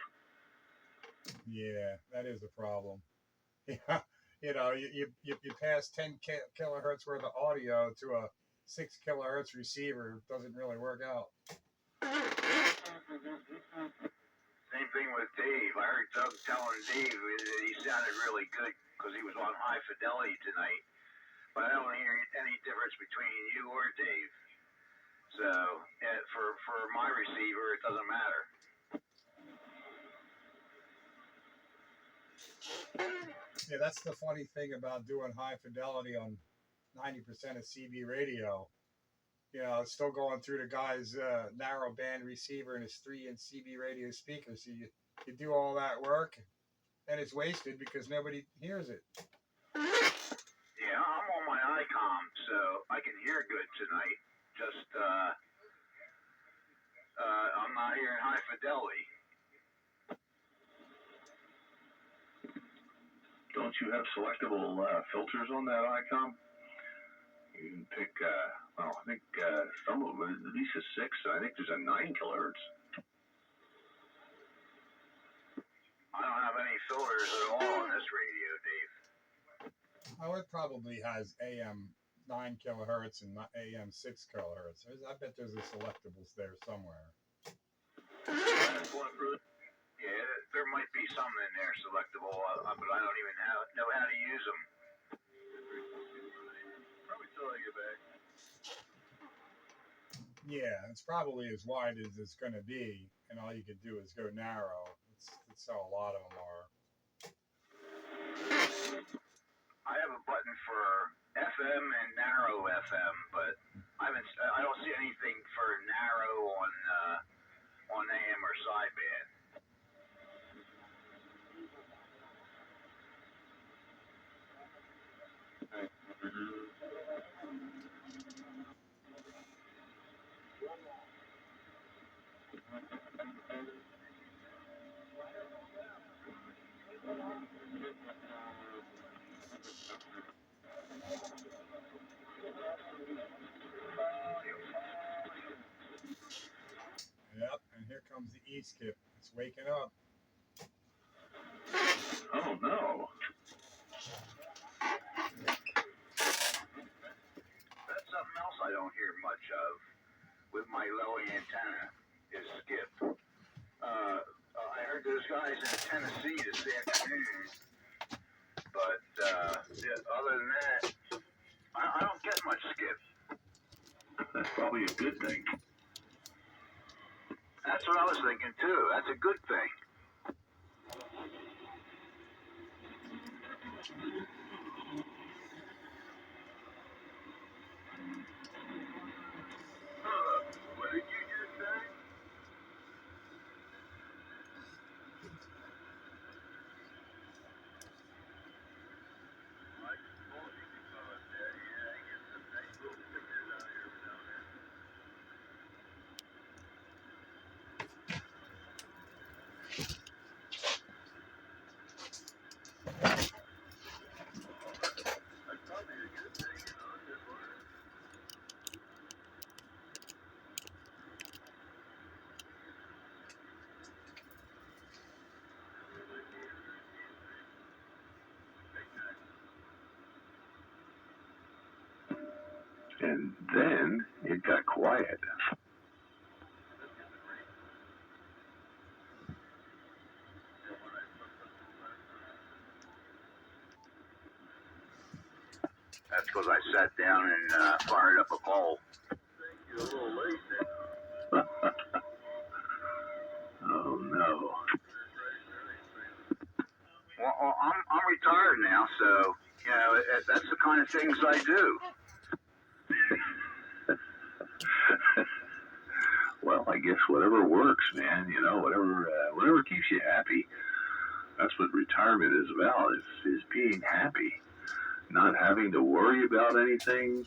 Yeah, that is a problem. Yeah, you pass 10 kilohertz worth of audio to a 6 kilohertz receiver. It doesn't really work out. Same thing with Dave. I heard Doug telling Dave that he sounded really good because he was on high fidelity tonight. But I don't hear any difference between you or Dave. So for my receiver, it doesn't matter. Yeah, that's the funny thing about doing high fidelity on 90% of CB radio. You know, it's still going through the guy's narrow band receiver and his 3-inch CB radio speaker. So you do all that work, and it's wasted because nobody hears it. Yeah, I'm on my ICOM, so I can hear good tonight. Just, I'm not hearing high fidelity. Don't you have selectable filters on that ICOM? You can pick, I think some of them, at least a 6. I think there's a 9 kilohertz. I don't have any filters at all on this radio, Dave. Oh, it probably has AM 9 kilohertz and AM 6 kilohertz. I bet there's a selectables there somewhere. Yeah, there might be some in there selectable, but I don't even know how to use them. Probably till I get back. Yeah, it's probably as wide as it's going to be, and all you could do is go narrow. That's how a lot of them are. I have a button for FM and narrow FM, but I don't see anything for narrow on AM or sideband. Yep, and here comes the E-skip. It's waking up. Oh, no. That's something else I don't hear much of with my low antenna is skip. I heard those guys in Tennessee this afternoon, but other than that, I don't get much skip. That's probably a good thing. That's what I was thinking too. That's a good thing. What did you just say? And then it got quiet. That's because I sat down and fired up a bowl. You're a little late now. Oh, no. Well, I'm retired now, so you know that's the kind of things I do. Well, I guess whatever works, man. You know, whatever keeps you happy. That's what retirement is about. Is being happy, not having to worry about anything.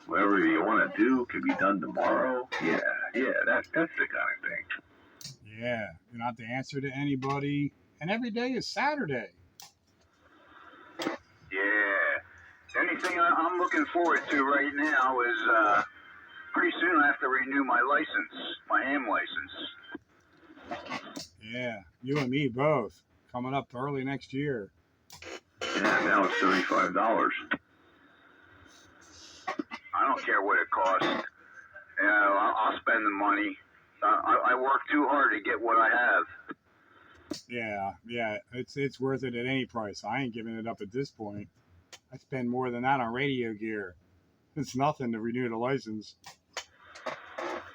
Whatever you want to do can be done tomorrow. Yeah, that's the kind of thing. Yeah, you don't have to answer to anybody, and every day is Saturday. Yeah. Anything I'm looking forward to right now is pretty soon I have to renew my license, my AM license. Yeah, you and me both. Coming up early next year. Yeah, now it's $35. I don't care what it costs. You know, I'll spend the money. I work too hard to get what I have. Yeah, it's worth it at any price. I ain't giving it up at this point. I spend more than that on radio gear. It's nothing to renew the license.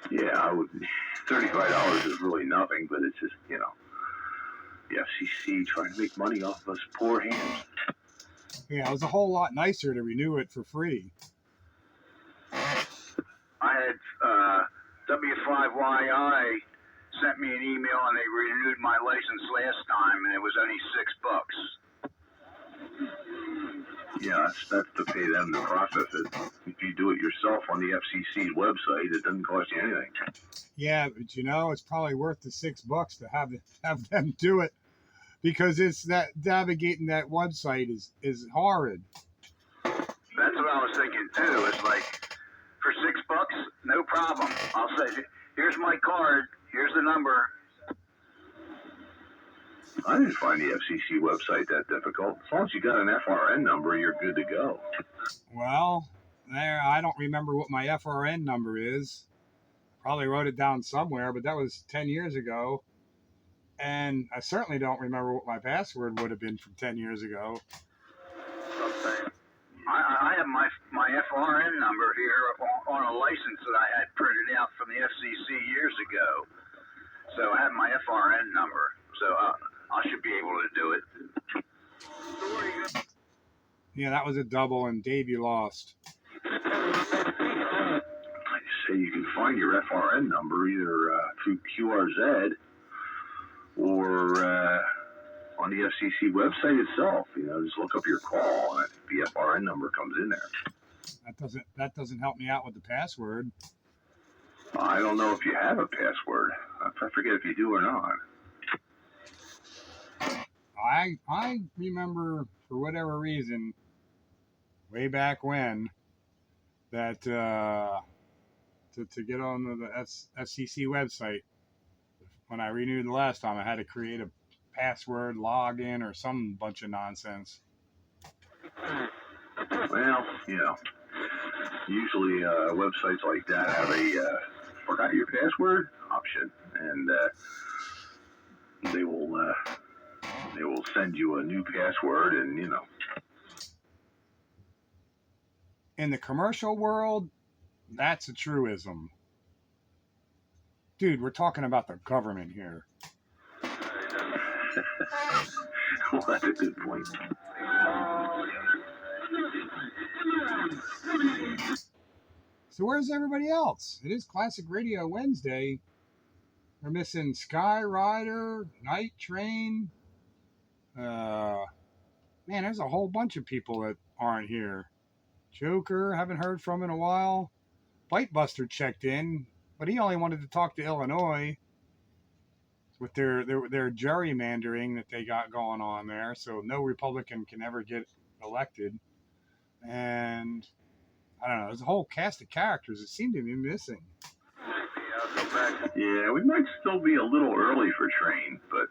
Yeah, $35 is really nothing, but it's just, The FCC trying to make money off of us poor hands. Yeah, it was a whole lot nicer to renew it for free. I had W5YI sent me an email and they renewed my license last time and it was only $6. Yeah, that's to pay them to process it. If you do it yourself on the FCC's website, it doesn't cost you anything. Yeah, but you know, it's probably worth the $6 to have them do it, because it's that navigating that website is horrid. That's what I was thinking too. It's like, for $6, no problem. I'll say, here's my card, here's the number. I didn't find the FCC website that difficult. As long as you got an FRN number, you're good to go. Well, I don't remember what my FRN number is. Probably wrote it down somewhere, but that was 10 years ago. And I certainly don't remember what my password would have been from 10 years ago. I have my FRN number here on a license that I had printed out from the FCC years ago. So I have my FRN number. So I should be able to do it. Yeah, that was a double, and Dave, you lost. I say you can find your FRN number either through QRZ or on the FCC website itself. You know, just look up your call, and the FRN number comes in there. That doesn't help me out with the password. I don't know if you have a password. I forget if you do or not. I remember, for whatever reason, way back when, that to get on the FCC website, when I renewed the last time, I had to create a password, login, or some bunch of nonsense. Well, you know, usually websites like that have a forgot your password option, and they will send you a new password, and you know. In the commercial world, that's a truism. Dude, we're talking about the government here. Well, that's a good point. So where's everybody else? It is Classic Radio Wednesday. We're missing Sky Rider, Night Train. Man, there's a whole bunch of people that aren't here. Joker, haven't heard from in a while. Bitebuster checked in, but he only wanted to talk to Illinois with their gerrymandering that they got going on there. So no Republican can ever get elected. And I don't know, there's a whole cast of characters that seem to be missing. Yeah, we might still be a little early for Train, but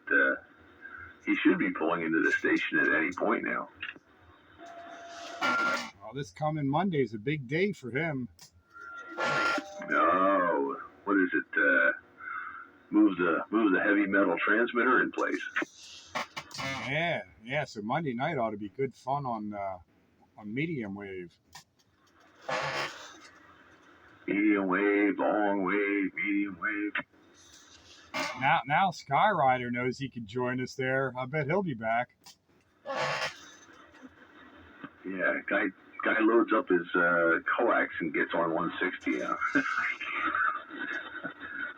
he should be pulling into the station at any point now. Well, this coming Monday is a big day for him. No, what is it? Move the heavy metal transmitter in place. Yeah. So Monday night ought to be good fun on medium wave. Medium wave, long wave, medium wave. Now Skyrider knows he can join us there. I bet he'll be back. Yeah, guy loads up his coax and gets on 160. Yeah.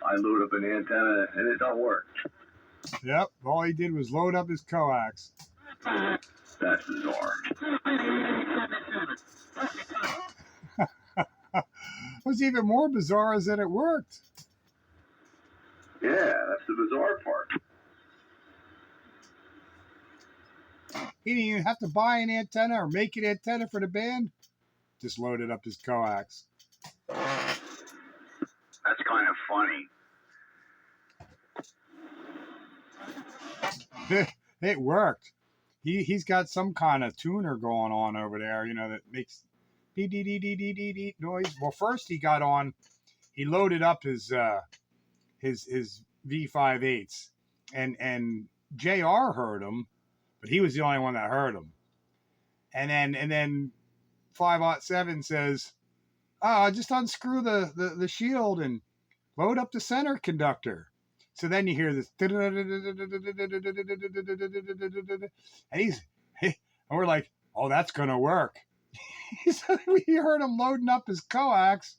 I load up an antenna and it don't work. Yep, all he did was load up his coax. That's bizarre. What's even more bizarre is that it worked. Yeah, that's the bizarre part. He didn't even have to buy an antenna or make an antenna for the band. Just loaded up his coax. That's kind of funny. It worked. He's got some kind of tuner going on over there, you know, that makes beep noise. Well, first he loaded up his V58s, and JR heard him, but he was the only one that heard him. And then 507 says, just unscrew the shield and load up the center conductor. So then you hear this, and and we're like, oh, that's gonna work. So we heard him loading up his coax.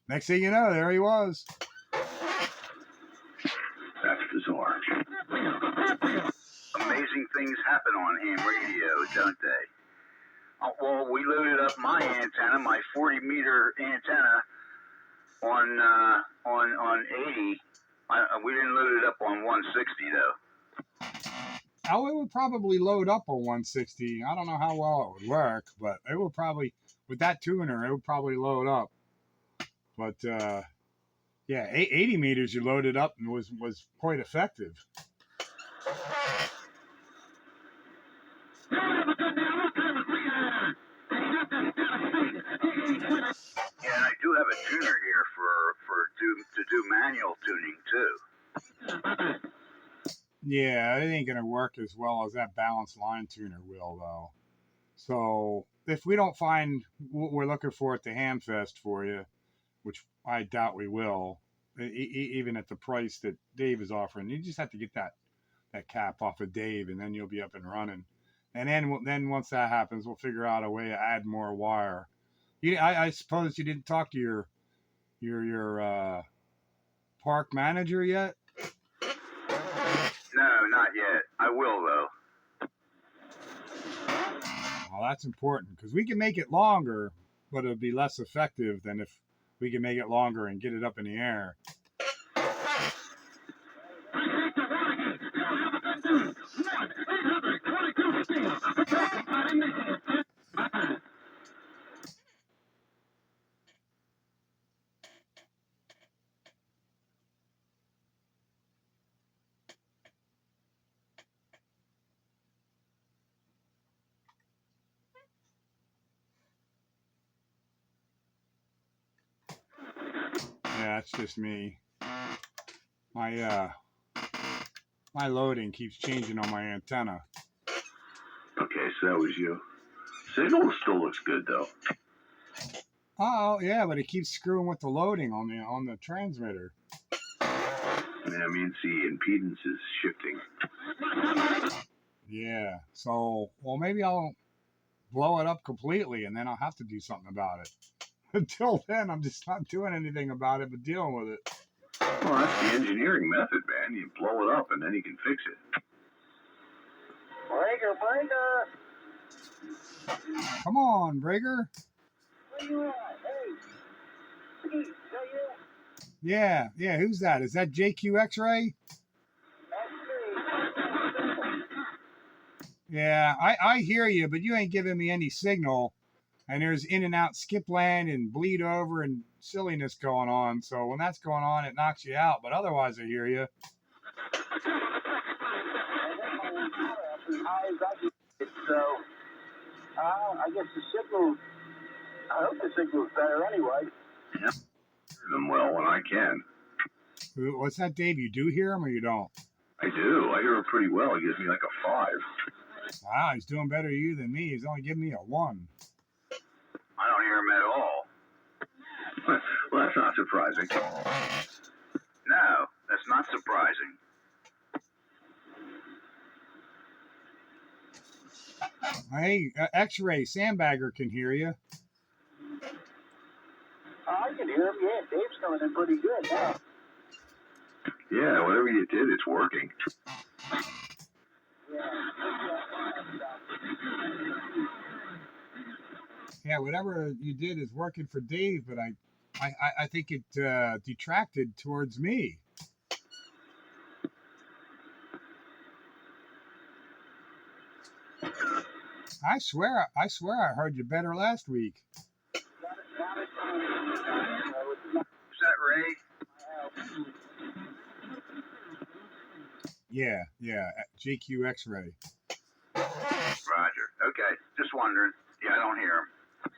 Next thing you know, there he was. That's bizarre. Amazing things happen on ham radio, don't they? Well, we loaded up my antenna, my 40-meter antenna, on 80. We didn't load it up on 160 though. Oh, it would probably load up on 160. I don't know how well it would work, but it would probably, with that tuner, it would probably load up. But yeah, 80 meters you loaded up and was quite effective. Yeah, and I do have a tuner here to do manual tuning too. Yeah, it ain't gonna work as well as that balanced line tuner will, though. So if we don't find what we're looking for at the Hamfest for you, which I doubt we will, even at the price that Dave is offering, you just have to get that cap off of Dave, and then you'll be up and running. And then once that happens, we'll figure out a way to add more wire. I suppose you didn't talk to your park manager yet? No, not yet. I will though. Well, that's important because we can make it longer, but it'll be less effective than if we can make it longer and get it up in the air. Yeah, that's just me. My loading keeps changing on my antenna. Okay, so that was you. Signal still looks good though. Oh yeah, but it keeps screwing with the loading on the transmitter. Yeah, I mean, see, impedance is shifting. Yeah, so well maybe I'll blow it up completely, and then I'll have to do something about it. Until then, I'm just not doing anything about it, but dealing with it. Well, that's the engineering method, man. You blow it up, and then you can fix it. Breaker. Come on, Breaker. Where you at? Hey, Steve, is that you? Yeah. Who's that? Is that JQ X-Ray? That's me. Yeah, I hear you, but you ain't giving me any signal. And there's in and out skip land and bleed over and silliness going on. So when that's going on, it knocks you out. But otherwise, I hear you. So, I guess the signal, I hope the signal's better anyway. Yeah. Hear them well when I can. What's that, Dave? You do hear him or you don't? I do. I hear him pretty well. He gives me like a 5. Wow, he's doing better to you than me. He's only giving me a 1. I don't hear him at all. Well, that's not surprising. No, that's not surprising. Hey, X-Ray, Sandbagger can hear you. I can hear him, yeah. Dave's coming in pretty good now. Yeah, whatever you did, it's working. Yeah, whatever you did is working for Dave, but I think it detracted towards me. I swear I heard you better last week. Is that Ray? Yeah, JQ X-Ray. Roger. Okay, just wondering. Yeah, I don't hear him.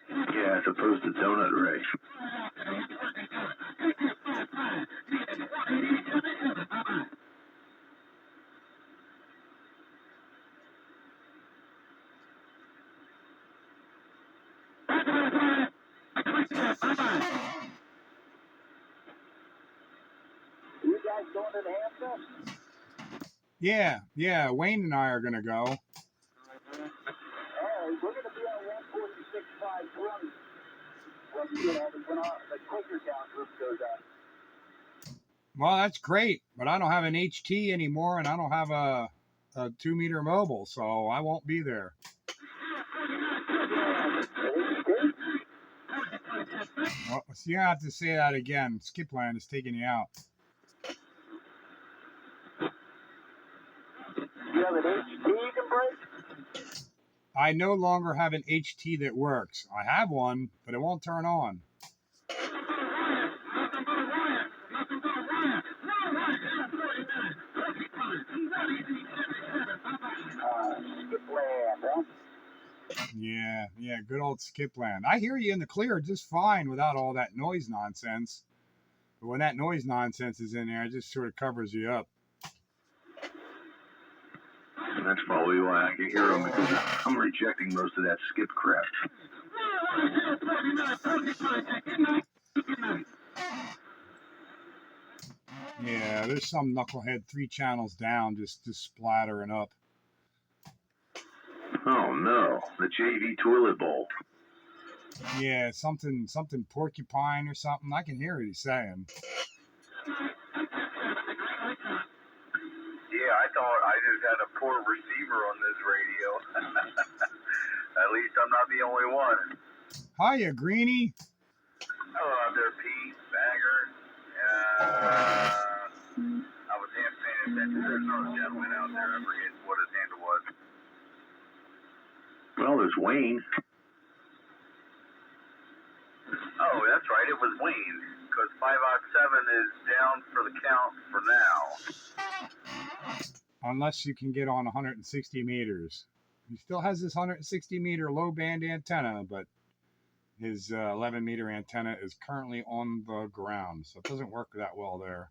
Yeah, as opposed to Donut Ray. You guys going to the Hampton? Yeah, Wayne and I are going to go. We're going to be on 146.5 when the clicker count group goes up. Well, that's great, but I don't have an HT anymore, and I don't have a 2-meter mobile, so I won't be there. Well, so you have to say that again. Skipland is taking you out. You have an HT you can break? I no longer have an HT that works. I have one, but it won't turn on. Skipland, huh? Yeah, good old Skipland. I hear you in the clear just fine without all that noise nonsense. But when that noise nonsense is in there, it just sort of covers you up. That's probably why I can hear them, because I'm rejecting most of that skip crap. Yeah, there's some knucklehead 3 channels down just splattering up. Oh no, the JV toilet bowl. Yeah, something porcupine or something. I can hear what he's saying. Yeah, I thought I just had a poor receiver on this radio. At least I'm not the only one. Hiya, Greenie. Hello out there, Pete, Bagger. I was half paying attention. There's another gentleman out there. I forget what his handle was. Well, there's Wayne. Oh, that's right. It was Wayne. Because 5/7 is down for the count for now. Unless you can get on 160 meters. He still has this 160 meter low band antenna, but his 11 meter antenna is currently on the ground, so it doesn't work that well there.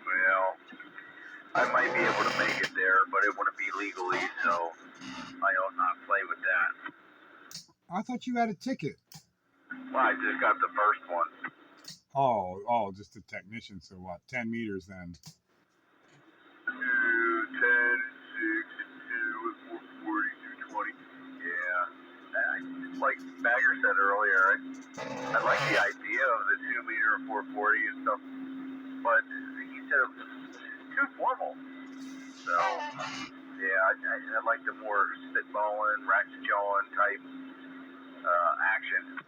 Well, I might be able to make it there, but it wouldn't be legally, so I ought not play with that. I thought you had a ticket. Well, I just got the first one. Oh, just a technician, so what, 10 meters then? 2, 10, 6, and 2, and 440, 220. Yeah. Like Bagger said earlier, I like the idea of the 2 meter and 440 and stuff, but he said it was too formal. So, yeah, I like the more spitballing, ratchet jawing type action.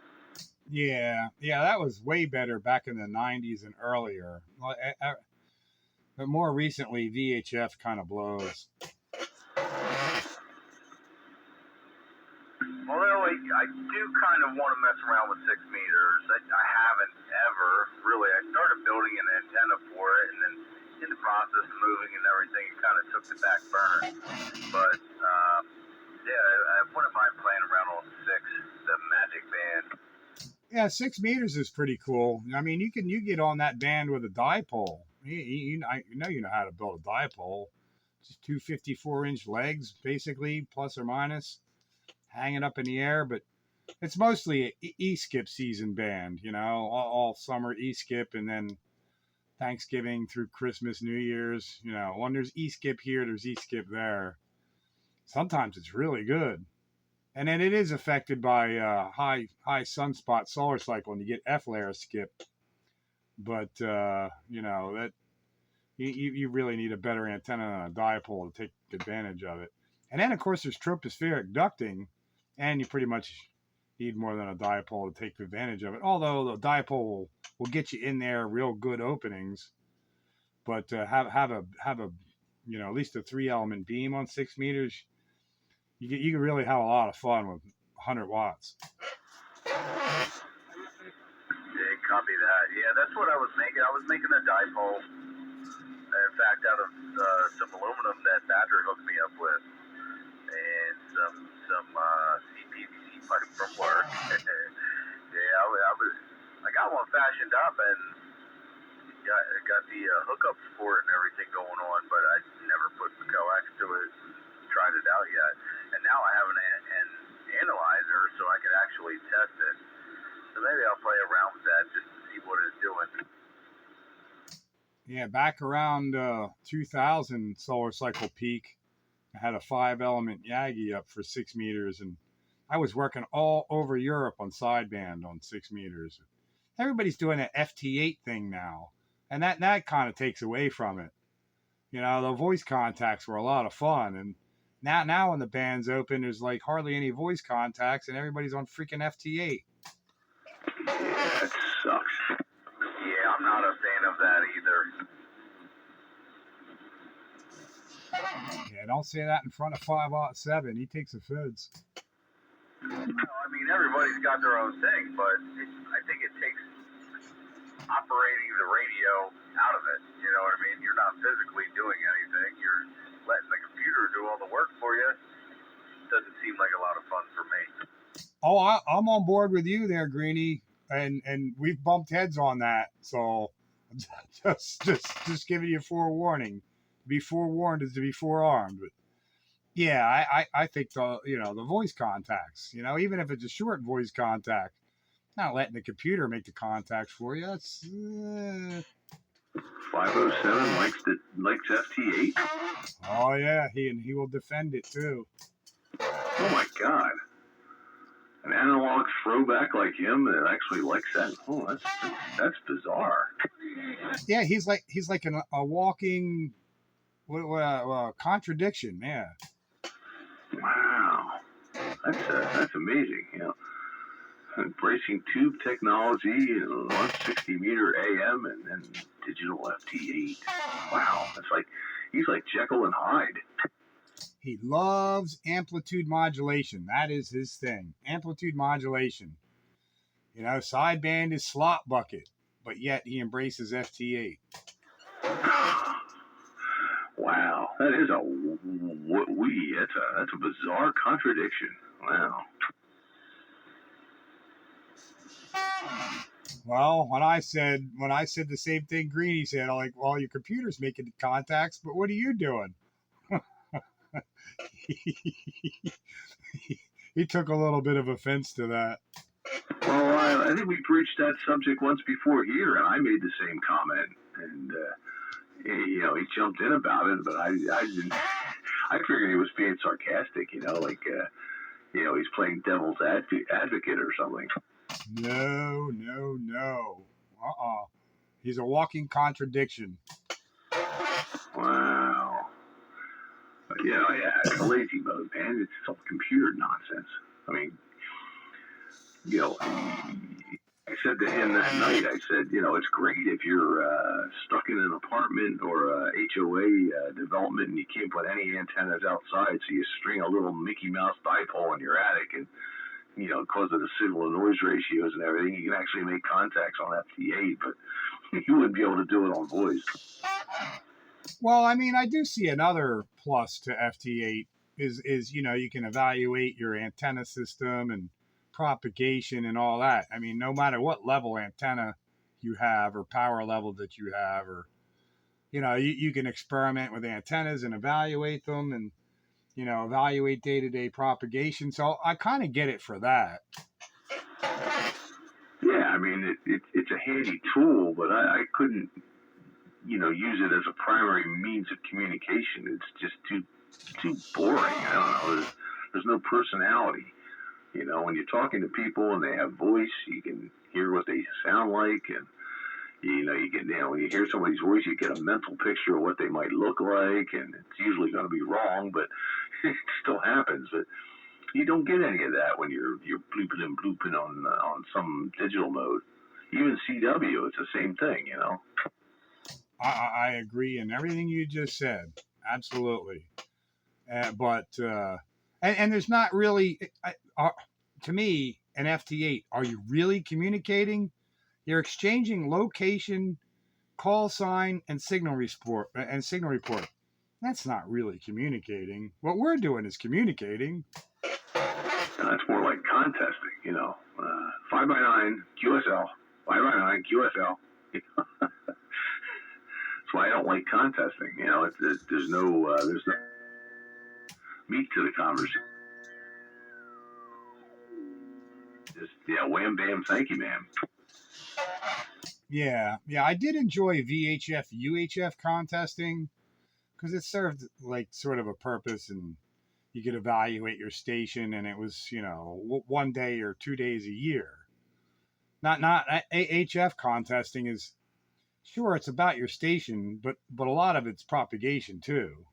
Yeah, that was way better back in the 90s and earlier. But more recently, VHF kind of blows. Well, I do kind of want to mess around with 6 meters. I haven't ever, really. I started building an antenna for it, and then in the process of moving and everything, it kind of took the back burner. But, yeah, I wouldn't mind playing around on 6, the magic band. Yeah, 6 meters is pretty cool. I mean, you get on that band with a dipole. You know how to build a dipole. Just 2 54-inch legs, basically, plus or minus, hanging up in the air. But it's mostly a E-skip season band, you know, all summer E-skip, and then Thanksgiving through Christmas, New Year's. You know, when there's E-skip here, there's E-skip there. Sometimes it's really good. And then it is affected by high sunspot solar cycle, and you get F-layer skip. But you know that you really need a better antenna than a dipole to take advantage of it. And then of course there's tropospheric ducting, and you pretty much need more than a dipole to take advantage of it. Although the dipole will get you in there real good openings, but have a you know, at least a 3-element beam on 6 meters. You can really have a lot of fun with 100 watts. Yeah, copy that. Yeah, that's what I was making. I was making a dipole. In fact, out of some aluminum that Badger hooked me up with, and some CPVC pipe from work. Yeah, I got one fashioned up and got the hookups for it and everything going on, but I never put the coax to it. Tried it out yet, and now I have an analyzer so I can actually test it. So maybe I'll play around with that just to see what it's doing. Yeah, back around 2000 solar cycle peak, I had a 5-element Yagi up for 6 meters, and I was working all over Europe on sideband on 6 meters. Everybody's doing an FT8 thing now, and that kind of takes away from it. You know, the voice contacts were a lot of fun, and now when the band's open, there's like hardly any voice contacts, and everybody's on freaking FT8. Yeah, that sucks. Yeah, I'm not a fan of that either. Yeah, don't say that in front of 5-7. He takes offense. No, I mean, everybody's got their own thing, but I think it takes operating the radio out of it. You know what I mean? You're not physically doing anything. You're letting the computer do all the work for you. Doesn't seem like a lot of fun for me. Oh, I'm on board with you there, Greenie, and we've bumped heads on that. So just giving you forewarning. To be forewarned is to be forearmed. But yeah, I think the voice contacts, even if it's a short voice contact, not letting the computer make the contacts for you. That's 507 likes FT8. Oh yeah, he will defend it too. Oh my God. An analog throwback like him that actually likes that. Oh, that's bizarre. Yeah, he's like a walking contradiction. Yeah. Wow, that's amazing. Embracing tube technology, 160 meter AM and digital FT8. Wow, he's like Jekyll and Hyde. He loves amplitude modulation. That is his thing. Amplitude modulation. Sideband is slot bucket, but yet he embraces FT8. Wow, that is that's a bizarre contradiction. Wow. Well, when I said the same thing Greenie said, I'm like, well, your computer's making contacts, but what are you doing? He took a little bit of offense to that. Well, I think we breached that subject once before here, and I made the same comment, and he jumped in about it, but I didn't. I figured he was being sarcastic, he's playing devil's advocate or something. No. He's a walking contradiction. Wow. Yeah, it's a lazy mode, man. It's all computer nonsense. I mean, I said to him that night, I said, it's great if you're stuck in an apartment or a HOA development and you can't put any antennas outside, so you string a little Mickey Mouse dipole in your attic and, because of the signal and noise ratios and everything, you can actually make contacts on FT8, but you wouldn't be able to do it on voice. Well, I mean, I do see another plus to FT8 is you can evaluate your antenna system and propagation and all that. I mean, no matter what level antenna you have or power level that you have, or you can experiment with antennas and evaluate them and evaluate day-to-day propagation. So I kind of get it for that. Yeah, I mean, it's a handy tool, but I couldn't use it as a primary means of communication. It's just too boring. I don't know. There's no personality. When you're talking to people and they have voice, you can hear what they sound like, and when you hear somebody's voice, you get a mental picture of what they might look like, and it's usually going to be wrong, but it still happens. But you don't get any of that when you're blooping and blooping on some digital mode. Even CW, it's the same thing, I agree in everything you just said. Absolutely. But there's not really, to me, an FT8. Are you really communicating? You're exchanging location, call sign, and signal report. That's not really communicating. What we're doing is communicating. And that's more like contesting, 5x9 QSL, 5x9 QSL. That's why I don't like contesting. There's no meat to the conversation. Just Yeah, wham bam, thank you, ma'am. Yeah, I did enjoy VHF UHF contesting because it served like sort of a purpose, and you could evaluate your station, and it was, you know, 1 day or 2 days a year. Not AHF contesting is, sure, it's about your station, but a lot of it's propagation too.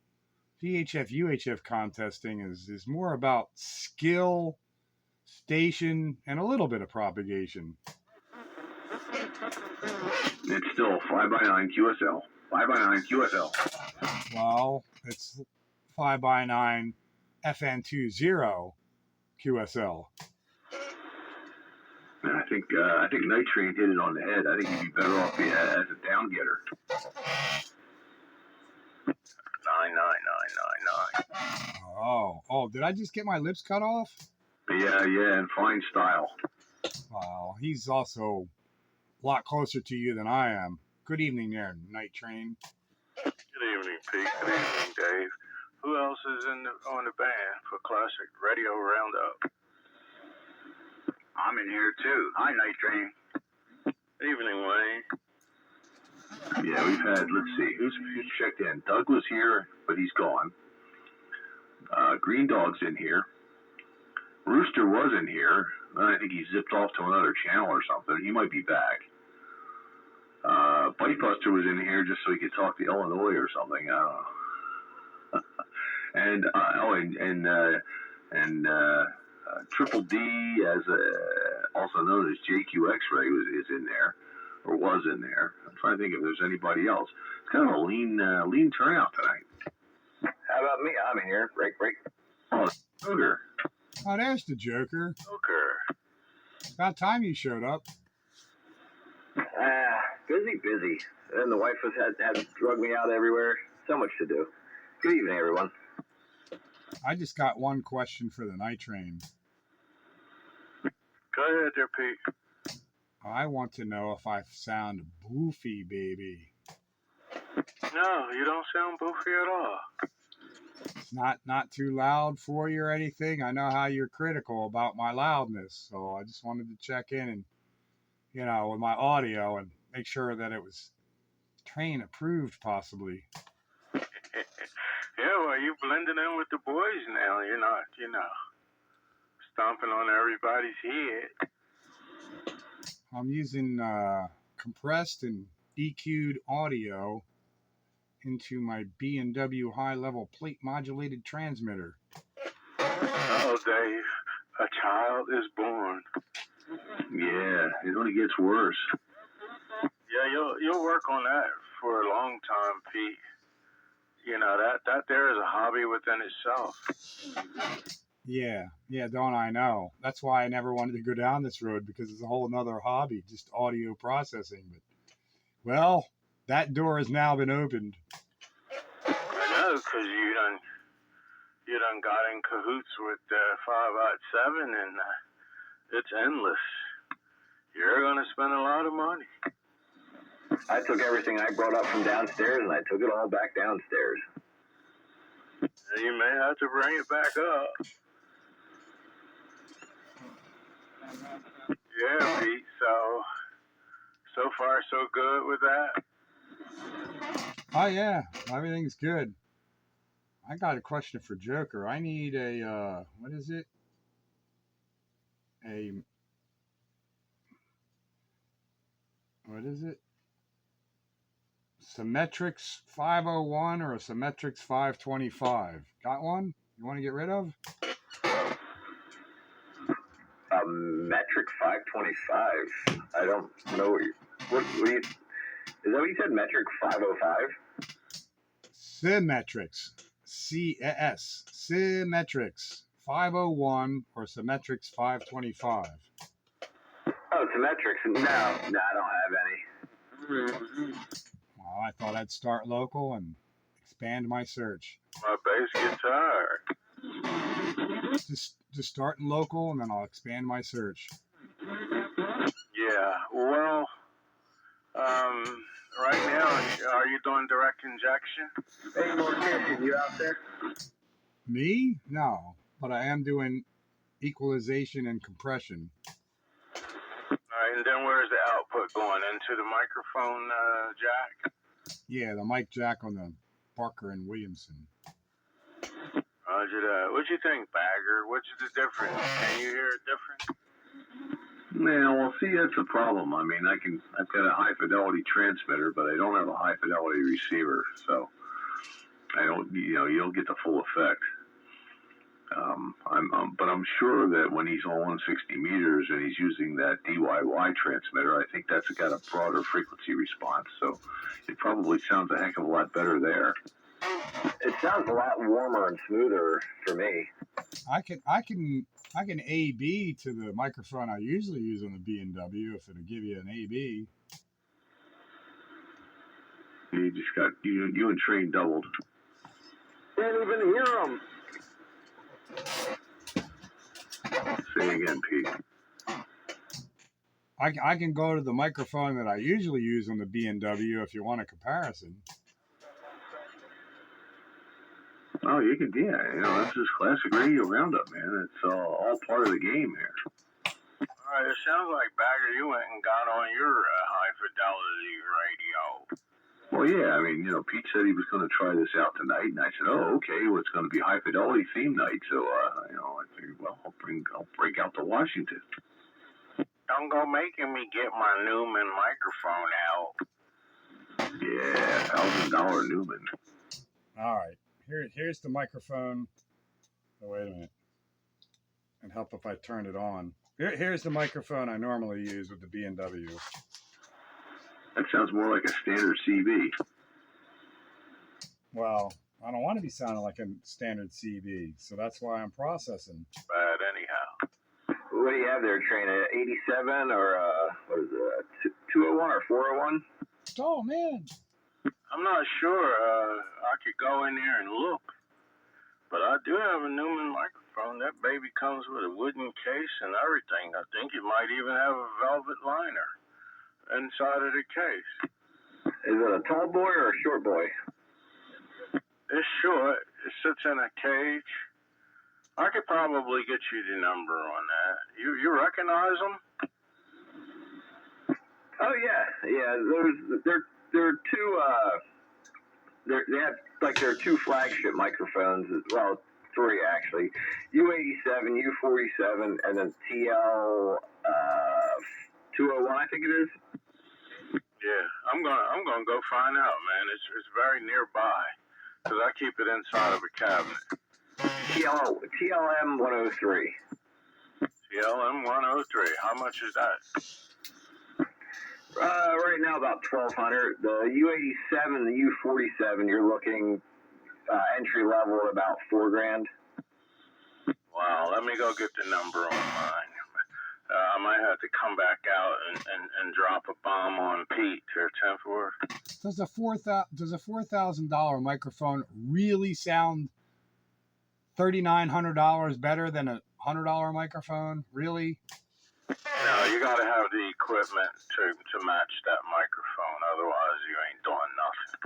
VHF UHF contesting is more about skill, station, and a little bit of propagation. It's still 5x9 QSL. 5x9 QSL. Well, it's 5x9 FN20 QSL. And I think Night Train hit it on the head. I think he'd be better off as a down getter. 99999. Oh, did I just get my lips cut off? Yeah, in fine style. Wow, he's also a lot closer to you than I am. Good evening there, Night Train. Good evening, Pete. Good evening, Dave. Who else is on the band for Classic Radio Roundup? I'm in here too. Hi, Night Train. Evening, Wayne. Yeah, we've had, let's see, who's checked in? Doug was here, but he's gone. Green Dog's in here. Rooster was in here. I think he zipped off to another channel or something. He might be back. Bitebuster was in here just so he could talk to Illinois or something. I don't know. and Triple D, as also known as JQ X-Ray, is in there, or was in there. I'm trying to think if there's anybody else. It's kind of a lean turnout tonight. How about me? I'm in here. Break. Oh, Sugar. Oh, there's the Joker. Joker. About time you showed up. Busy. And the wife has had to drug me out everywhere. So much to do. Good evening, everyone. I just got one question for the Night Train. Go ahead there, Pete. I want to know if I sound boofy, baby. No, you don't sound boofy at all. It's not too loud for you or anything. I know how you're critical about my loudness, so I just wanted to check in and, you know, with my audio and make sure that it was train approved, possibly. Yeah, well, you blending in with the boys now. You're not, stomping on everybody's head. I'm using compressed and EQ'd audio into my B&W high-level plate modulated transmitter. Oh, Dave, a child is born. Yeah, it only gets worse. Yeah, you'll work on that for a long time, Pete. You know, that there is a hobby within itself. Yeah, don't I know? That's why I never wanted to go down this road, because it's a whole nother hobby, just audio processing. But, well, that door has now been opened. I know, because you done got in cahoots with 5/7, and it's endless. You're going to spend a lot of money. I took everything I brought up from downstairs and I took it all back downstairs. You may have to bring it back up. Yeah, Pete, so far so good with that? Oh, yeah, everything's good. I got a question for Joker. I need a, what is it? Symmetrix 501 or a Symmetrix 525. Got one? You want to get rid of? Metric 525. I don't know what is that what you said? Metric 505? Symmetrix. CS. Symmetrix 501 or Symmetrix 525. Oh, Symmetrix. No, I don't have any. Well, I thought I'd start local and expand my search. My bass guitar. Just starting local, and then I'll expand my search. Yeah, well, right now, are you doing direct injection? Hey, Mortician, you out there? Me? No, but I am doing equalization and compression. And then where's the output going? Into the microphone jack? Yeah, the mic jack on the Barker and Williamson. Roger that. What you think, Bagger? What's the difference? Can you hear it different? Yeah, well, see, that's a problem. I mean, I've got a high fidelity transmitter, but I don't have a high fidelity receiver, so I don't, you don't get the full effect. But I'm sure that when he's on 160 meters and he's using that DYY transmitter, I think that's got a broader frequency response. So it probably sounds a heck of a lot better there. It sounds a lot warmer and smoother for me. I can A/B to the microphone I usually use on the B&W if it'll give you an A/B. You just got you and Train doubled. Can't even hear him. Say again, Pete. I can go to the microphone that I usually use on the B&W if you want a comparison. Oh, you can, yeah. This is classic radio roundup, man. It's all part of the game here. All right, it sounds like, Bagger, you went and got on your high fidelity radio. Well, yeah, I mean, Pete said he was going to try this out tonight, and I said, oh, okay, well, it's going to be high fidelity theme night, so, I figured, well, I'll break out to Washington. Don't go making me get my Newman microphone out. Yeah, $1,000 Newman. All right, here's the microphone. Oh, wait a minute. It'd help if I turned it on. Here's the microphone I normally use with the B&W. That sounds more like a standard CB. Well, I don't want to be sounding like a standard CB, so that's why I'm processing. Bad anyhow. What do you have there, Train? 87 or what is it? 201 or 401? Oh man, I'm not sure. I could go in there and look, but I do have a Newman microphone. That baby comes with a wooden case and everything. I think it might even have a velvet liner inside of the case. Is it a tall boy or a short boy? It's short. It sits in a cage. I could probably get you the number on that. You recognize them? Oh yeah. They're two. They have their two flagship microphones. Well, three actually. U87, U47, and then TL 201. I think it is. Yeah, I'm gonna go find out, man. It's very nearby because I keep it inside of a cabinet. TLM 103. TLM 103. How much is that? Right now about 1,200. The U87, the U47, you're looking entry level at about $4,000. Wow, let me go get the number on mine. I might have to come back out and drop a bomb on Pete or 10-4. Does a $4,000 microphone really sound $3,900 better than a $100 microphone? Really? No, you got to have the equipment to match that microphone. Otherwise, you ain't doing nothing.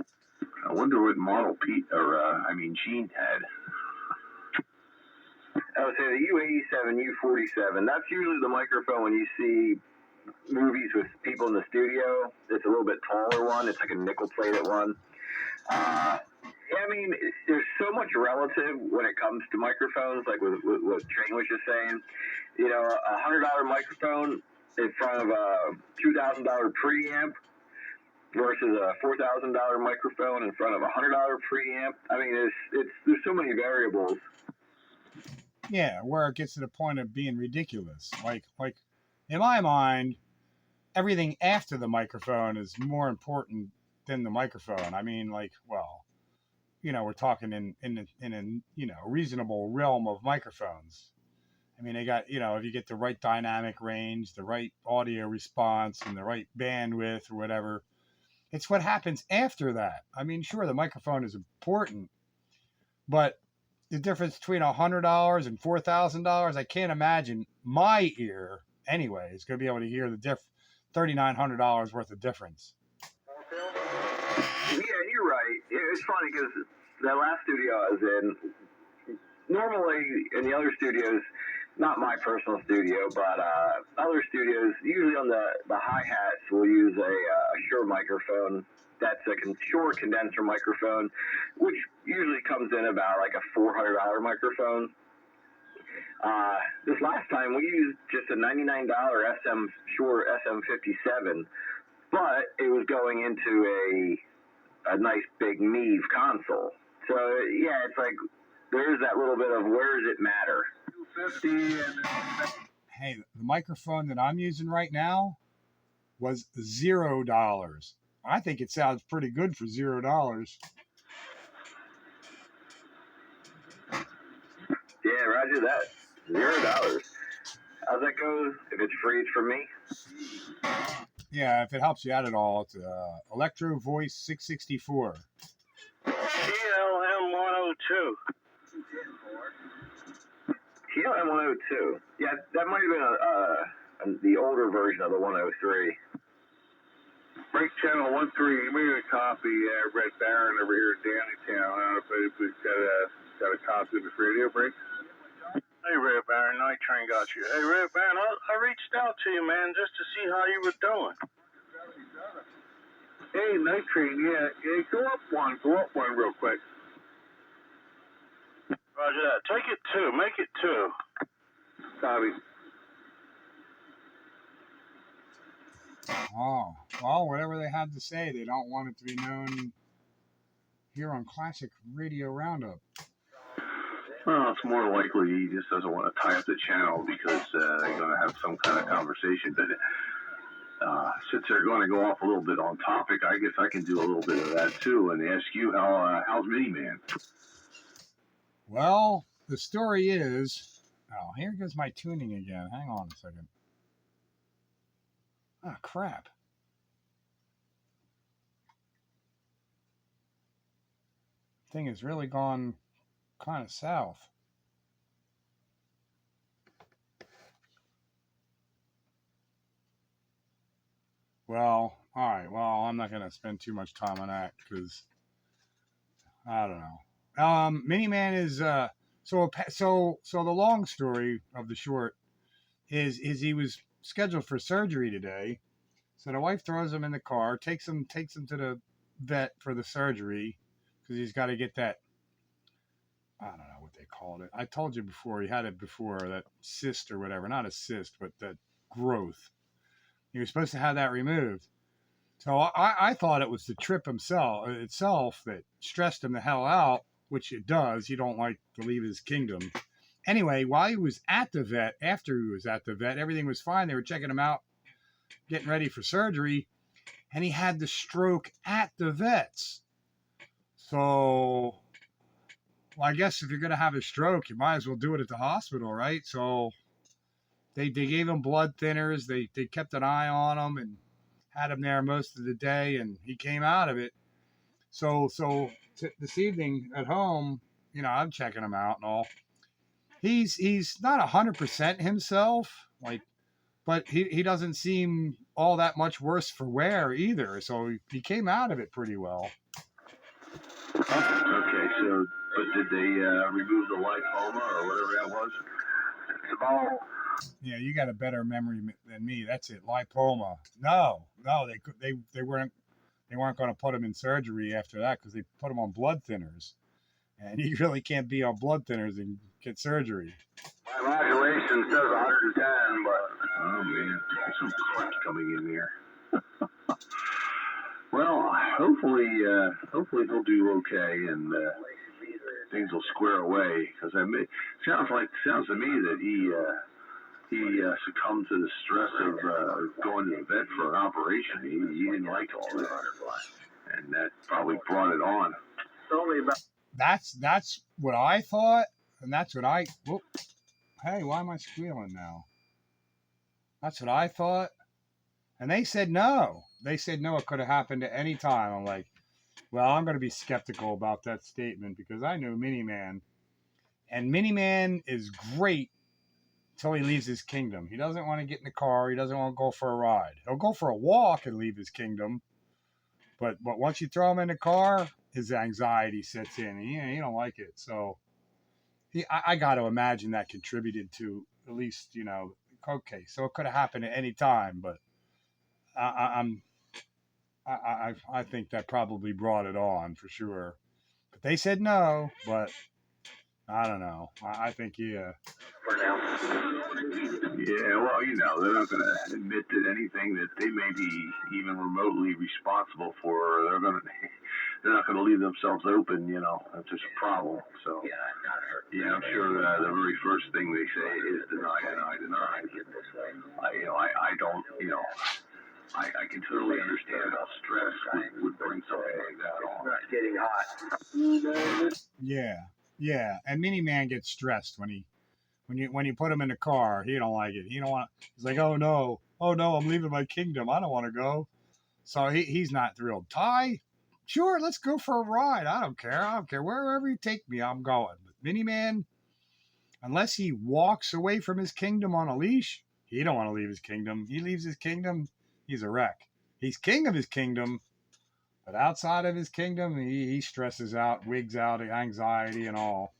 I wonder what model Gene had. I would say the U87, U47. That's usually the microphone when you see movies with people in the studio. It's a little bit taller one. It's like a nickel-plated one. I mean, there's so much relative when it comes to microphones, like with what Train was just saying. A $100 microphone in front of a $2,000 preamp versus a $4,000 microphone in front of a $100 preamp. I mean, there's so many variables. Yeah, where it gets to the point of being ridiculous. Like in my mind, everything after the microphone is more important than the microphone. I mean, we're talking in a reasonable realm of microphones. I mean, they got, if you get the right dynamic range, the right audio response, and the right bandwidth or whatever, it's what happens after that. I mean, sure, the microphone is important, but the difference between $100 and $4,000, I can't imagine my ear, anyway, is going to be able to hear the $3,900 worth of difference. Yeah, you're right. It's funny because that last studio I was in, normally in the other studios, not my personal studio, but other studios, usually on the hi-hats, will use a Shure microphone. That's a Shure condenser microphone, which usually comes in about like a $400 microphone. This last time we used just a $99 Shure SM57, but it was going into a nice big Neve console. So yeah, it's like there's that little bit of where does it matter? 250 and Hey, the microphone that I'm using right now was $0. I think it sounds pretty good for $0. Yeah, roger that. $0. How's that go if it's free, it's for me? Yeah, if it helps you out at all, it's Electro Voice 664. TLM102. TLM102. Yeah, that might have been the older version of the 103. Break channel 13. We got a copy. Red Baron over here in Downtown. I don't know if anybody's got a copy of the radio break. Hey, Red Baron, Night Train got you. Hey, Red Baron, I reached out to you, man, just to see how you were doing. Hey, Night Train, yeah, go up one real quick. Roger that. Take it 2. Make it 2. Copy. Oh, well, whatever they had to say, they don't want it to be known here on Classic Radio Roundup. Well, it's more likely he just doesn't want to tie up the channel because they're going to have some kind of conversation. But since they're going to go off a little bit on topic, I guess I can do a little bit of that too and ask you how's Miniman? Well, the story is, here goes my tuning again. Hang on a second. Ah, crap. Thing has really gone kind of south. Well, all right. Well, I'm not going to spend too much time on that because I don't know. Miniman is so the long story of the short is he was scheduled for surgery today. So the wife throws him in the car, takes him to the vet for the surgery because he's got to get that. I don't know what they called it. I told you before, he had it before, that cyst or whatever. Not a cyst, but that growth. He was supposed to have that removed. So I thought it was the trip itself that stressed him the hell out, which it does. He don't like to leave his kingdom. Anyway, while he was at the vet, after he was at the vet, everything was fine. They were checking him out, getting ready for surgery, and he had the stroke at the vet's. So, well, I guess if you're going to have a stroke, you might as well do it at the hospital, right? So they gave him blood thinners. They kept an eye on him and had him there most of the day, and he came out of it. So this evening at home, I'm checking him out and all. He's not 100% himself, but he doesn't seem all that much worse for wear either. So he came out of it pretty well. Okay, so but did they remove the lipoma or whatever that was? Yeah, you got a better memory than me. That's it, lipoma. No, they weren't going to put him in surgery after that because they put him on blood thinners, and you really can't be on blood thinners and get surgery. My modulation says 110, but Oh man, some crap coming in there. Well, hopefully he'll do okay and things will square away. Because sounds to me that he succumbed to the stress of going to the vet for an operation. He didn't like all that, and that probably brought it on. That's what I thought, and that's what I. Whoop. Hey, why am I squealing now? That's what I thought, and they said no. They said no. It could have happened at any time. I'm like, well, I'm going to be skeptical about that statement because I know Miniman, and Miniman is great until he leaves his kingdom. He doesn't want to get in the car. He doesn't want to go for a ride. He'll go for a walk and leave his kingdom, but once you throw him in the car, his anxiety sets in. And he don't like it. So I got to imagine that contributed to at least, okay. So it could have happened at any time, but I think that probably brought it on for sure. But they said no, but I don't know. I think, yeah. For now. Yeah, well, they're not going to admit that anything that they may be even remotely responsible for. They're not going to leave themselves open. That's just a problem. So, Yeah, not hurt. yeah, I'm sure the very first thing they say is deny, deny, deny. I don't, I can totally understand how stress would bring something like that on. It's getting hot. Yeah, and Mini-Man gets stressed when you put him in the car. He don't like it. He don't want. He's like, oh no, I'm leaving my kingdom. I don't want to go. So he's not thrilled. Ty, sure, let's go for a ride. I don't care. Wherever you take me, I'm going. But Mini-Man, unless he walks away from his kingdom on a leash, he don't want to leave his kingdom. He leaves his kingdom, he's a wreck. He's king of his kingdom, but outside of his kingdom, he stresses out, wigs out, anxiety and all.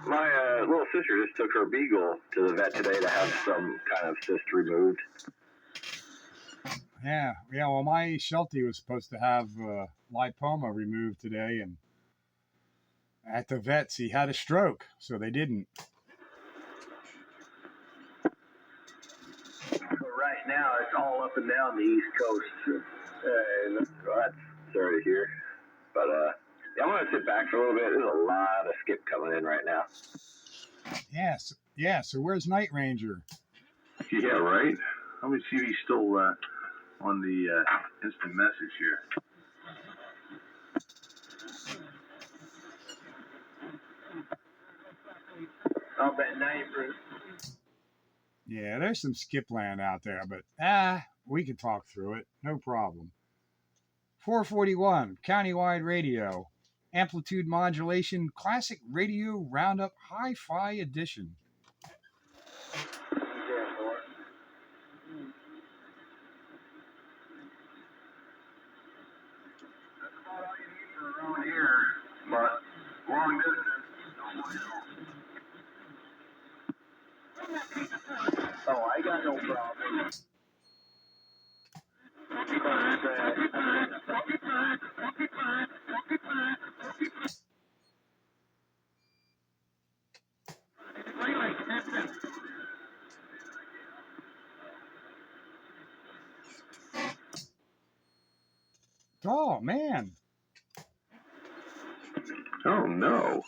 My little sister just took her beagle to the vet today to have some kind of cyst removed. Yeah. Well, my Sheltie was supposed to have lipoma removed today, and at the vet's, he had a stroke, so they didn't. Right now, it's all up and down the East Coast. That's sorry to hear. But, I'm going to sit back for a little bit. There's a lot of skip coming in right now. Yes. Yeah, so where's Night Ranger? Yeah, right? Let me see if he's still on the instant message here. I'll bet night, Bruce. Yeah, there's some skip land out there, but we can talk through it. No problem. 441, Countywide Radio. Amplitude modulation, classic radio roundup, hi-fi edition. Around here, but long distance. Oh, I got no problem. Oh, man. Oh, no.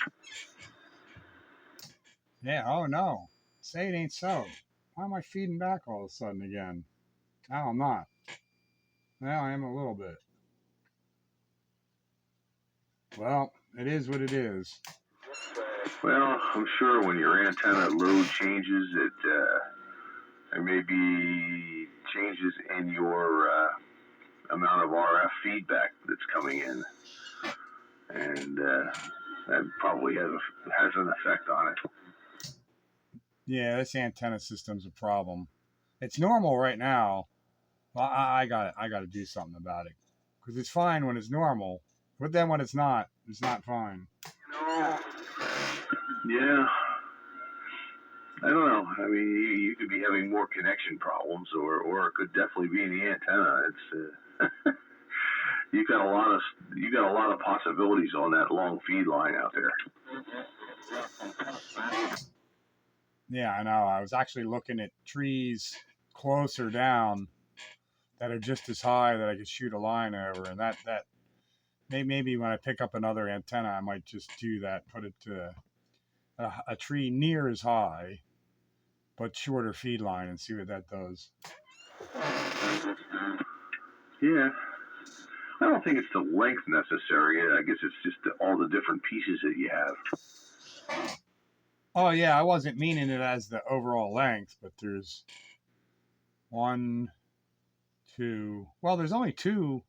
Yeah, oh, no. Say it ain't so. Why am I feeding back all of a sudden again? No, I'm not. Well, I am a little bit. Well, it is what it is. Well, I'm sure when your antenna load changes, there may be changes in your amount of RF feedback that's coming in. And that probably has an effect on it. Yeah, this antenna system's a problem. It's normal right now. Well, I got to do something about it. Because it's fine when it's normal. But then when it's not fine. Yeah. I don't know. I mean, you could be having more connection problems, or it could definitely be in the antenna. It's you got a lot of possibilities on that long feed line out there. Yeah, I know. I was actually looking at trees closer down that are just as high that I could shoot a line over, and that maybe when I pick up another antenna, I might just do that. Put it to a tree near as high, but shorter feed line, and see what that does. Yeah. I don't think it's the length necessary. I guess it's just all the different pieces that you have. Oh, yeah, I wasn't meaning it as the overall length, but there's 1, 2. Well, there's only two,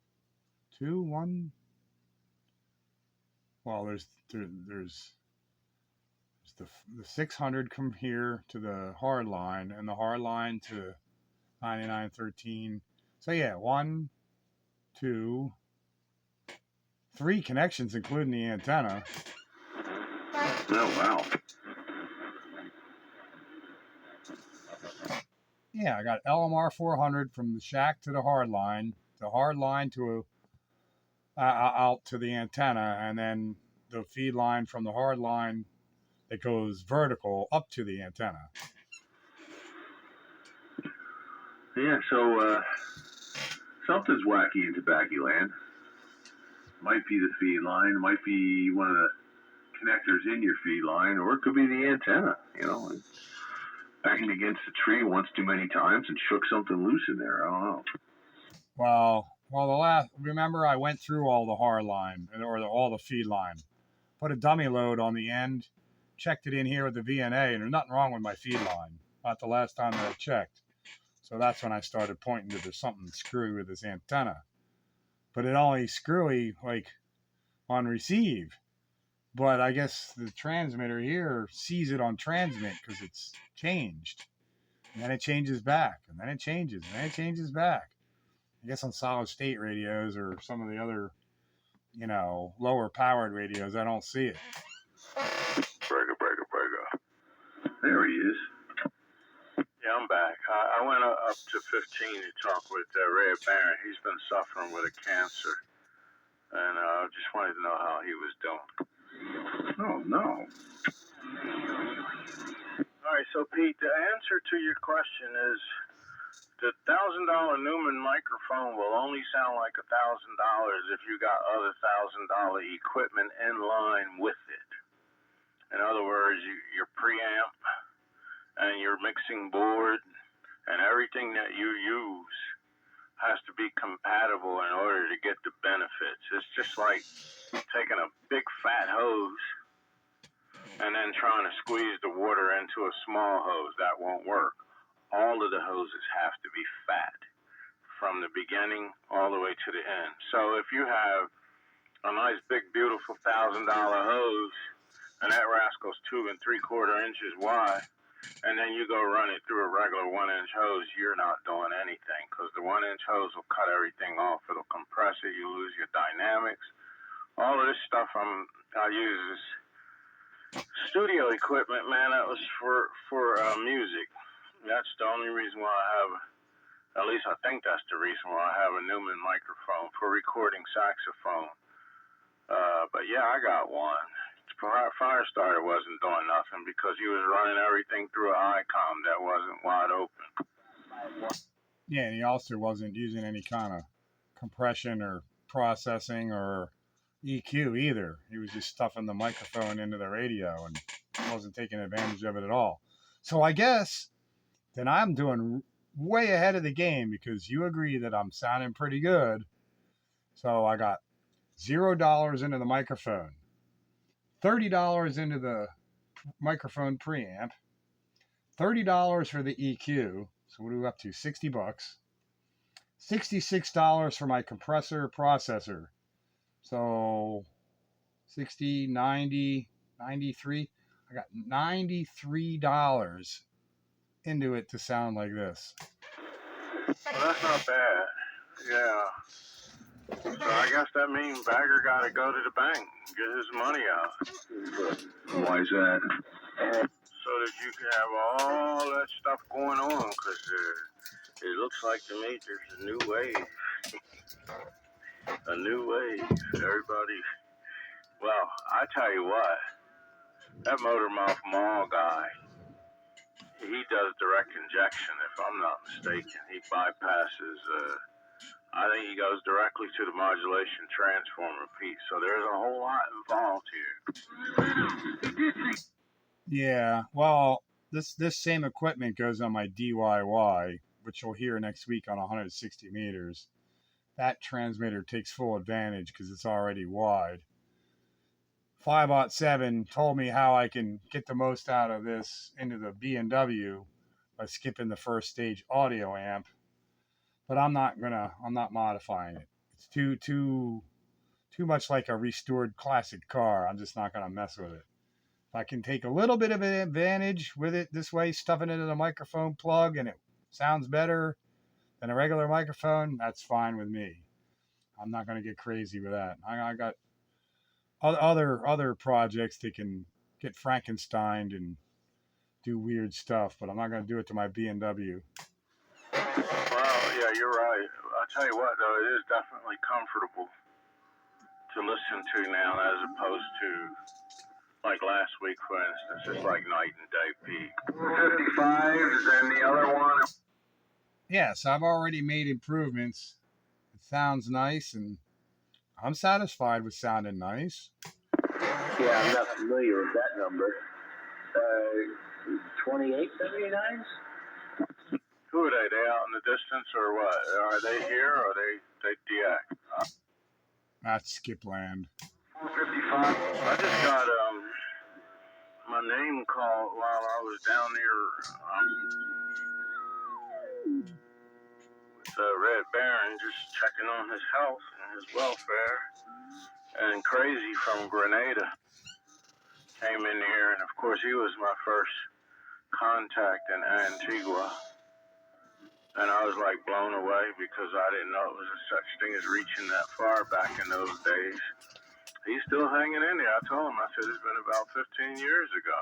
1. Well, there's the 600 from here to the hard line, and the hard line to 9913. So yeah, 1, 2, 3 connections, including the antenna. Oh wow. Yeah, I got LMR 400 from the shack to the hard line to out to the antenna, and then the feed line from the hard line that goes vertical up to the antenna. Yeah, so something's wacky in tobacco land. Might be the feed line, might be one of the connectors in your feed line, or it could be the antenna. You know, and banged against the tree once too many times and shook something loose in there. I don't know. Well, remember I went through all the hard line all the feed line, put a dummy load on the end, checked it in here with the VNA, and there's nothing wrong with my feed line. Not the last time that I checked. So that's when I started pointing to there's something screwy with this antenna. But it only screwy like on receive. But I guess the transmitter here sees it on transmit because it's changed. And then it changes back. And then it changes. And then it changes back. I guess on solid state radios or some of the other, lower powered radios, I don't see it. Breaker. There he is. Yeah, I'm back. I went up to 15 to talk with Ray Barron. He's been suffering with a cancer. And I just wanted to know how he was doing. Oh, no. All right, so Pete, the answer to your question is the $1,000 Newman microphone will only sound like $1,000 if you got other $1,000 equipment in line with it. In other words, your preamp and your mixing board and everything that you use has to be compatible in order to get the benefits. It's just like taking a big fat hose and then trying to squeeze the water into a small hose. That won't work. All of the hoses have to be fat from the beginning all the way to the end. So if you have a nice big beautiful $1,000 hose and that rascal's 2 3/4 inches wide, and then you go run it through a regular 1-inch hose, you're not doing anything because the 1-inch hose will cut everything off. It'll compress it. You lose your dynamics. All of this stuff I use is studio equipment, man. That was for music. That's the only reason why I have, at least I think that's the reason why I have a Newman microphone for recording saxophone. But yeah, I got one. Firestarter wasn't doing nothing because he was running everything through an ICOM that wasn't wide open. Yeah, and he also wasn't using any kind of compression or processing or EQ either. He was just stuffing the microphone into the radio and wasn't taking advantage of it at all. So I guess then I'm doing way ahead of the game because you agree that I'm sounding pretty good. So I got $0 into the microphone, $30 into the microphone preamp, $30 for the EQ. So what are we up to? $60. $66 for my compressor processor. So 60, 90, 93. I got $93 into it to sound like this. Well, that's not bad. Yeah. So I guess that means Bagger got to go to the bank and get his money out. Why is that? So that you can have all that stuff going on, because it looks like to me there's a new wave. A new wave. Everybody. Well, I tell you what, that motor mouth mall guy, he does direct injection, if I'm not mistaken. He bypasses, I think he goes directly to the modulation transformer piece. So there's a whole lot involved here. Yeah, well, this same equipment goes on my DIY, which you'll hear next week on 160 meters. That transmitter takes full advantage because it's already wide. 6aug25 told me how I can get the most out of this into the B&W by skipping the first stage audio amp, but I'm not modifying it. It's too much like a restored classic car. I'm just not gonna mess with it. If I can take a little bit of an advantage with it this way, stuffing it in a microphone plug and it sounds better than a regular microphone, that's fine with me. I'm not gonna get crazy with that. I got other projects that can get Frankensteined and do weird stuff, but I'm not going to do it to my B&W. Yeah, you're right. I tell you what, though, it is definitely comfortable to listen to now as opposed to like last week, for instance. It's like night and day, Pete. 55, then the other one. Yes, I've already made improvements. It sounds nice, and I'm satisfied with sounding nice. Yeah, I'm not familiar with that number. 2879? Who are they? They out in the distance or what? Are they here or they DX? That's Skipland. 455. I just got my name called while I was down there with Red Baron, just checking on his health and his welfare. And Crazy from Grenada came in here, and of course he was my first contact in Antigua. And I was like blown away because I didn't know it was a such thing as reaching that far back in those days. He's still hanging in there. I told him, I said, it's been about 15 years ago.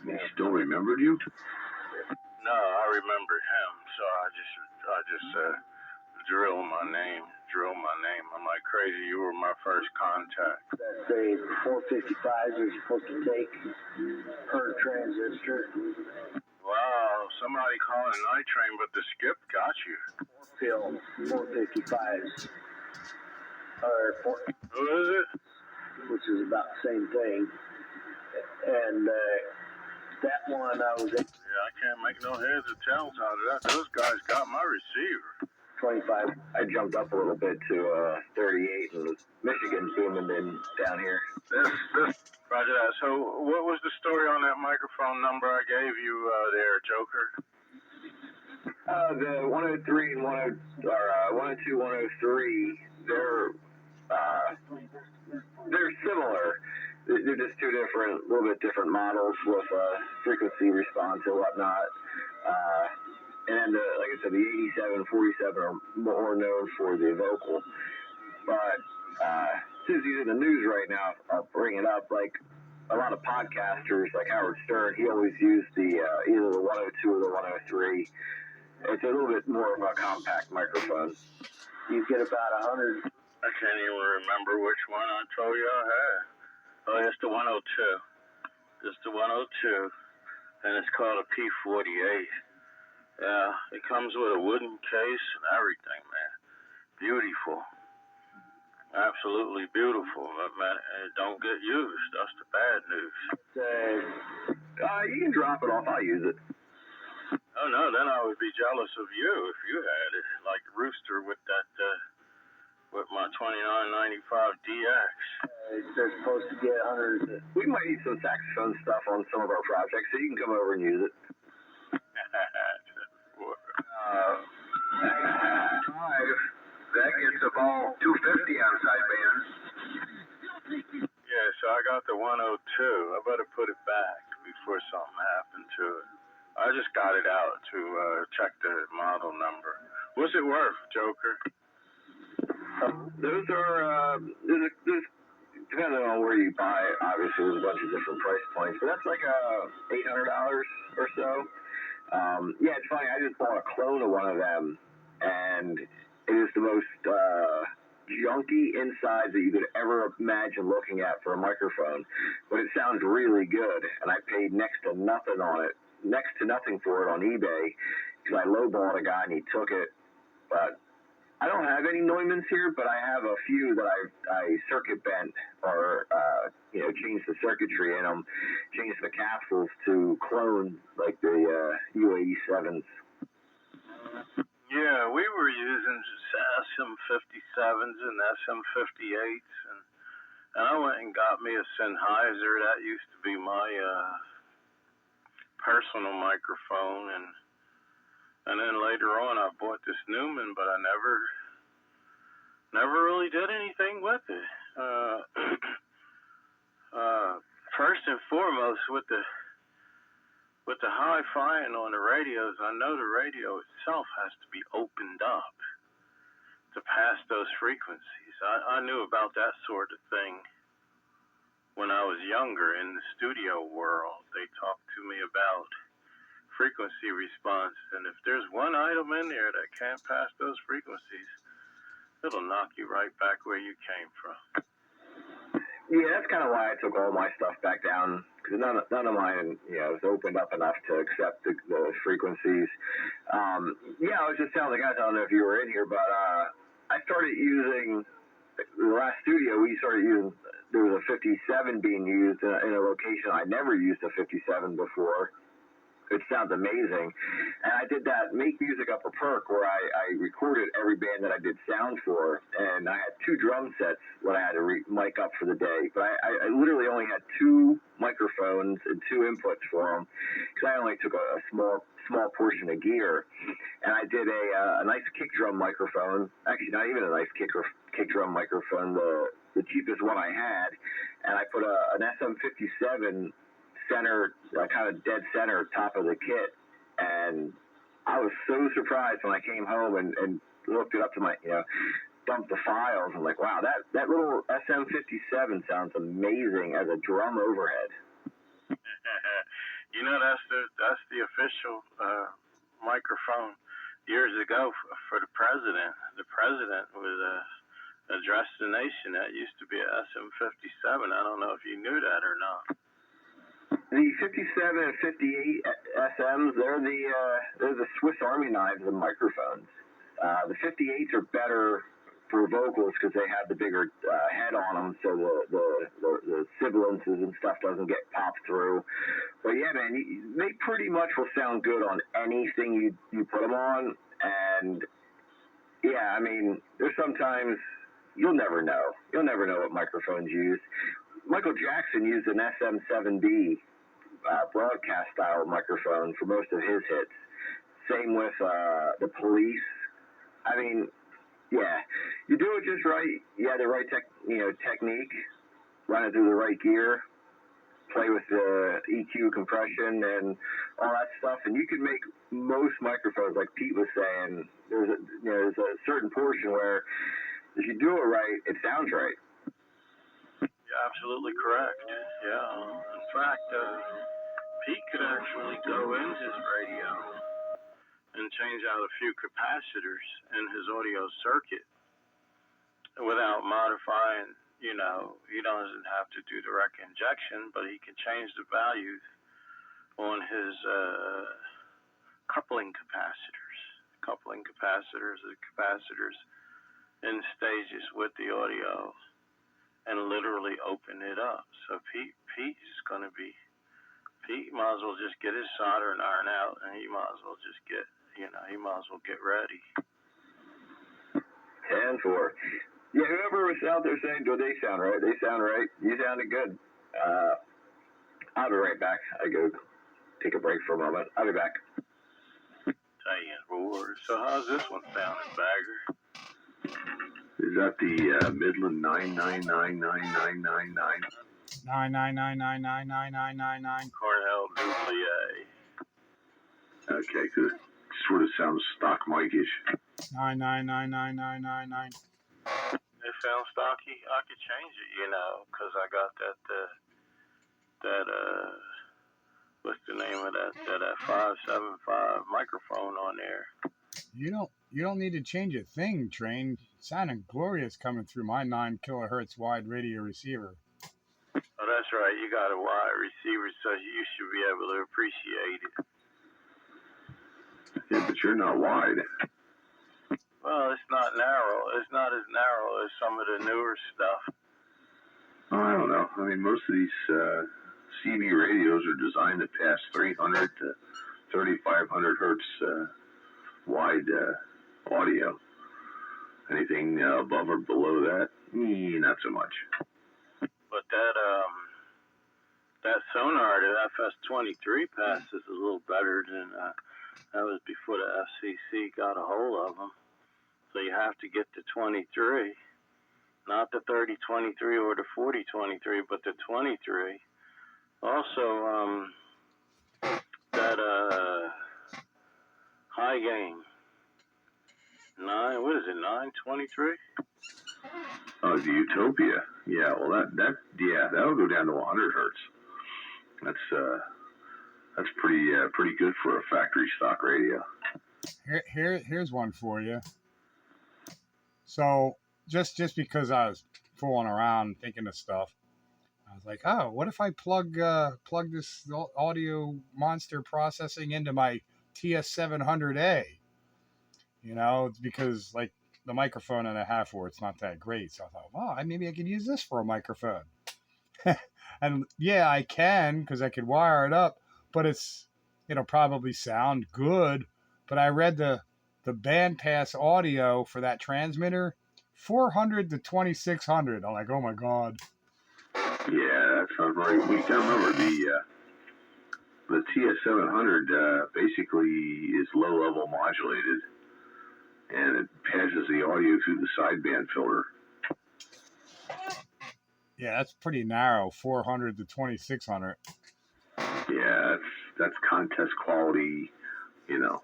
He still remembered you? No, I remembered him, so I just drill my name. I'm like, Crazy, you were my first contact. That's a 455s are supposed to take per transistor. Wow, somebody calling night train, but the skip got you. Film 455s. Who is it? Which is about the same thing. And that one I was at Yeah, I can't make no heads or tails out of that. Those guys got my receiver. 25. I jumped up a little bit to 38 and Michigan zooming in down here. Roger that. So what was the story on that microphone number I gave you there, Joker? The 103 and 102, 103, they're similar. They're just two different, little bit different models with frequency response and whatnot. And like I said, the 87, 47 are more known for the vocal. But since he's in the news right now, I'll bring it up. Like a lot of podcasters, like Howard Stern, he always used the either the 102 or the 103. It's a little bit more of a compact microphone. You get about 100. I can't even remember which one I told you I had. Oh, it's the 102. It's the 102. And it's called a P48. Yeah, it comes with a wooden case and everything, man. Beautiful. Absolutely beautiful. But, man, it don't get used. That's the bad news. You can drop it off. I'll use it. Oh, no, then I would be jealous of you if you had it. Like Rooster with that, with my 2995 DX. They're supposed to get 100. We might need some saxophone stuff on some of our projects, so you can come over and use it. That gets about 250 on sidebands. Yeah, so I got the 102. I better put it back before something happened to it. I just got it out to check the model number. What's it worth, Joker? Those are, depending on where you buy it, obviously there's a bunch of different price points, but that's like $800 or so. Yeah, it's funny, I just bought a clone of one of them, and it is the most junky inside that you could ever imagine looking at for a microphone, but it sounds really good, and I paid next to nothing for it on eBay, because I lowballed a guy and he took it, but I don't have any Neumanns here, but I have a few that I circuit bent or, changed the circuitry in them, changed the capsules to clone like the UAE 7s. Yeah, we were using SM57s and SM58s, and I went and got me a Sennheiser. That used to be my personal microphone, and then later on I bought this Neumann, but I never really did anything with it. First and foremost, with the hi-fi and on the radios, I know the radio itself has to be opened up to pass those frequencies. I knew about that sort of thing when I was younger in the studio world. They talked to me about frequency response. And if there's one item in there that can't pass those frequencies, it'll knock you right back where you came from. Yeah, that's kind of why I took all my stuff back down, because none of mine, is opened up enough to accept the frequencies. I was just telling the guys, I don't know if you were in here, but I started using, the last studio we started using, there was a 57 being used in a location I never used a 57 before. It sounds amazing. And I did that Make Music Up a Perk where I recorded every band that I did sound for, and I had 2 drum sets when I had to mic up for the day. But I literally only had 2 microphones and 2 inputs for them, because I only took a small portion of gear. And I did a nice kick drum microphone, actually not even a nice kick drum microphone, the cheapest one I had, and I put an SM57 center, kind of dead center top of the kit, and I was so surprised when I came home and looked it up to my, dumped the files. I'm like, wow, that little SM57 sounds amazing as a drum overhead. That's the official microphone. Years ago for the president. The president would address the nation. That used to be a SM57. I don't know if you knew that or not. The 57 and 58 SMs, they're the Swiss Army knives of microphones. The 58s are better for vocals because they have the bigger head on them, so the sibilances and stuff doesn't get popped through. But yeah, man, they pretty much will sound good on anything you put them on. And yeah, I mean, there's sometimes you'll never know. You'll never know what microphones use. Michael Jackson used an SM7B broadcast style microphone for most of his hits. Same with the Police. I mean, yeah, you do it just right. You have the right technique, run it through the right gear, play with the EQ compression and all that stuff, and you can make most microphones, like Pete was saying. There's a certain portion where if you do it right, it sounds right. You're absolutely correct. Yeah. In fact, Pete could actually go in his radio and change out a few capacitors in his audio circuit without modifying. He doesn't have to do direct injection, but he can change the values on his coupling capacitors. The capacitors in stages with the audio, and literally open it up. So Pete might as well just get his soldering iron out, and he might as well just get ready. 10-4. Yeah, whoever was out there saying, do they sound right? They sound right. You sounded good. I'll be right back. I go take a break for a moment. I'll be back. So how's this one sounding, Bagger? Is that the Midland 9999999? 999999999. Cornell Duplier. Okay, good. Sort of sounds stock mic-ish. 9999999. It sounds stocky. I could change it, because I got that what's the name of that 575 microphone on there. You don't need to change a thing, Train. Sounding glorious coming through my 9 kilohertz wide radio receiver. Oh, that's right. You got a wide receiver, so you should be able to appreciate it. Yeah, but you're not wide. Well, it's not narrow. It's not as narrow as some of the newer stuff. Oh, I don't know. I mean, most of these CB radios are designed to pass 300 to 3,500 hertz wide audio. Anything above or below that, not so much. But that sonar, the FS23 passes a little better than that was before the FCC got a hold of them. So you have to get the 23, not the 3023 or the 4023, but the 23. Also, that high gain. 923? Oh, the Utopia. Yeah, well, that'll go down to 100 hertz. That's pretty good for a factory stock radio. Here's one for you. So just because I was fooling around thinking of stuff, I was like, oh, what if I plug this audio monster processing into my TS700A? You know, it's because like the microphone and a half for it's not that great. So I thought, wow, maybe I could use this for a microphone. And yeah, I can because I could wire it up, but it'll probably sound good. But I read the bandpass audio for that transmitter, 400 to 2600. I'm like, oh my god. Yeah, that sounds very weak. I remember the TS700 basically is low level modulated, and it passes the audio through the sideband filter. Yeah, that's pretty narrow, 400 to 2600. Yeah, that's contest quality, you know.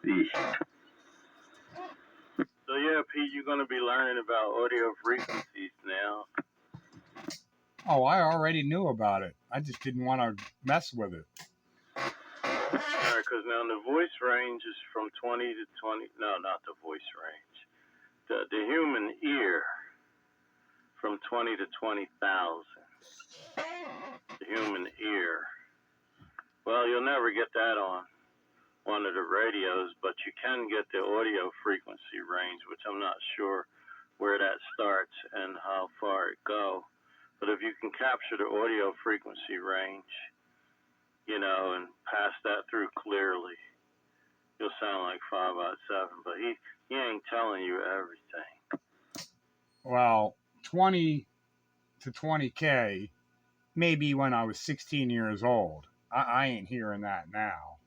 So yeah, Pete, you're going to be learning about audio frequencies now. Oh, I already knew about it. I just didn't want to mess with it. All right, because now the voice range is from 20 to 20. No, not the voice range. The human ear from 20 to 20,000. The human ear. Well, you'll never get that on one of the radios, but you can get the audio frequency range, which I'm not sure where that starts and how far it go. But if you can capture the audio frequency range, you know, and pass that through clearly, you'll sound like 5/7. But he ain't telling you everything. Well, 20 to 20K, maybe when I was 16 years old. I ain't hearing that now.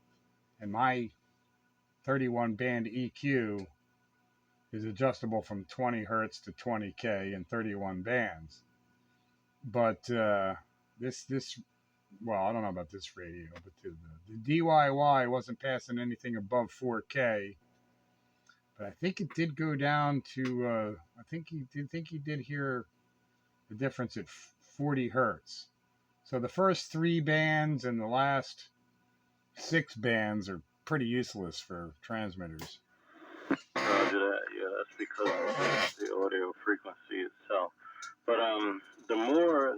And my 31 band EQ is adjustable from 20 hertz to 20K in 31 bands. But this well, I don't know about this radio, but the DIY wasn't passing anything above 4K. But I think it did go down to I think he did hear the difference at 40 hertz. So the first 3 bands and the last 6 bands are pretty useless for transmitters. Roger that. Yeah, that's because of the audio frequency itself. But the more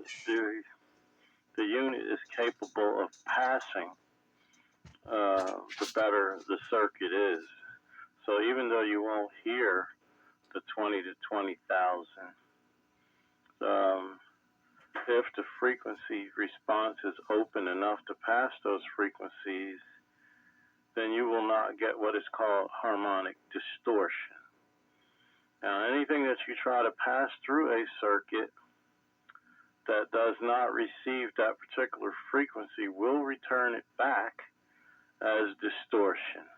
the unit is capable of passing, the better the circuit is. So even though you won't hear the 20 to 20,000, if the frequency response is open enough to pass those frequencies, then you will not get what is called harmonic distortion. Now, anything that you try to pass through a circuit that does not receive that particular frequency will return it back as distortion.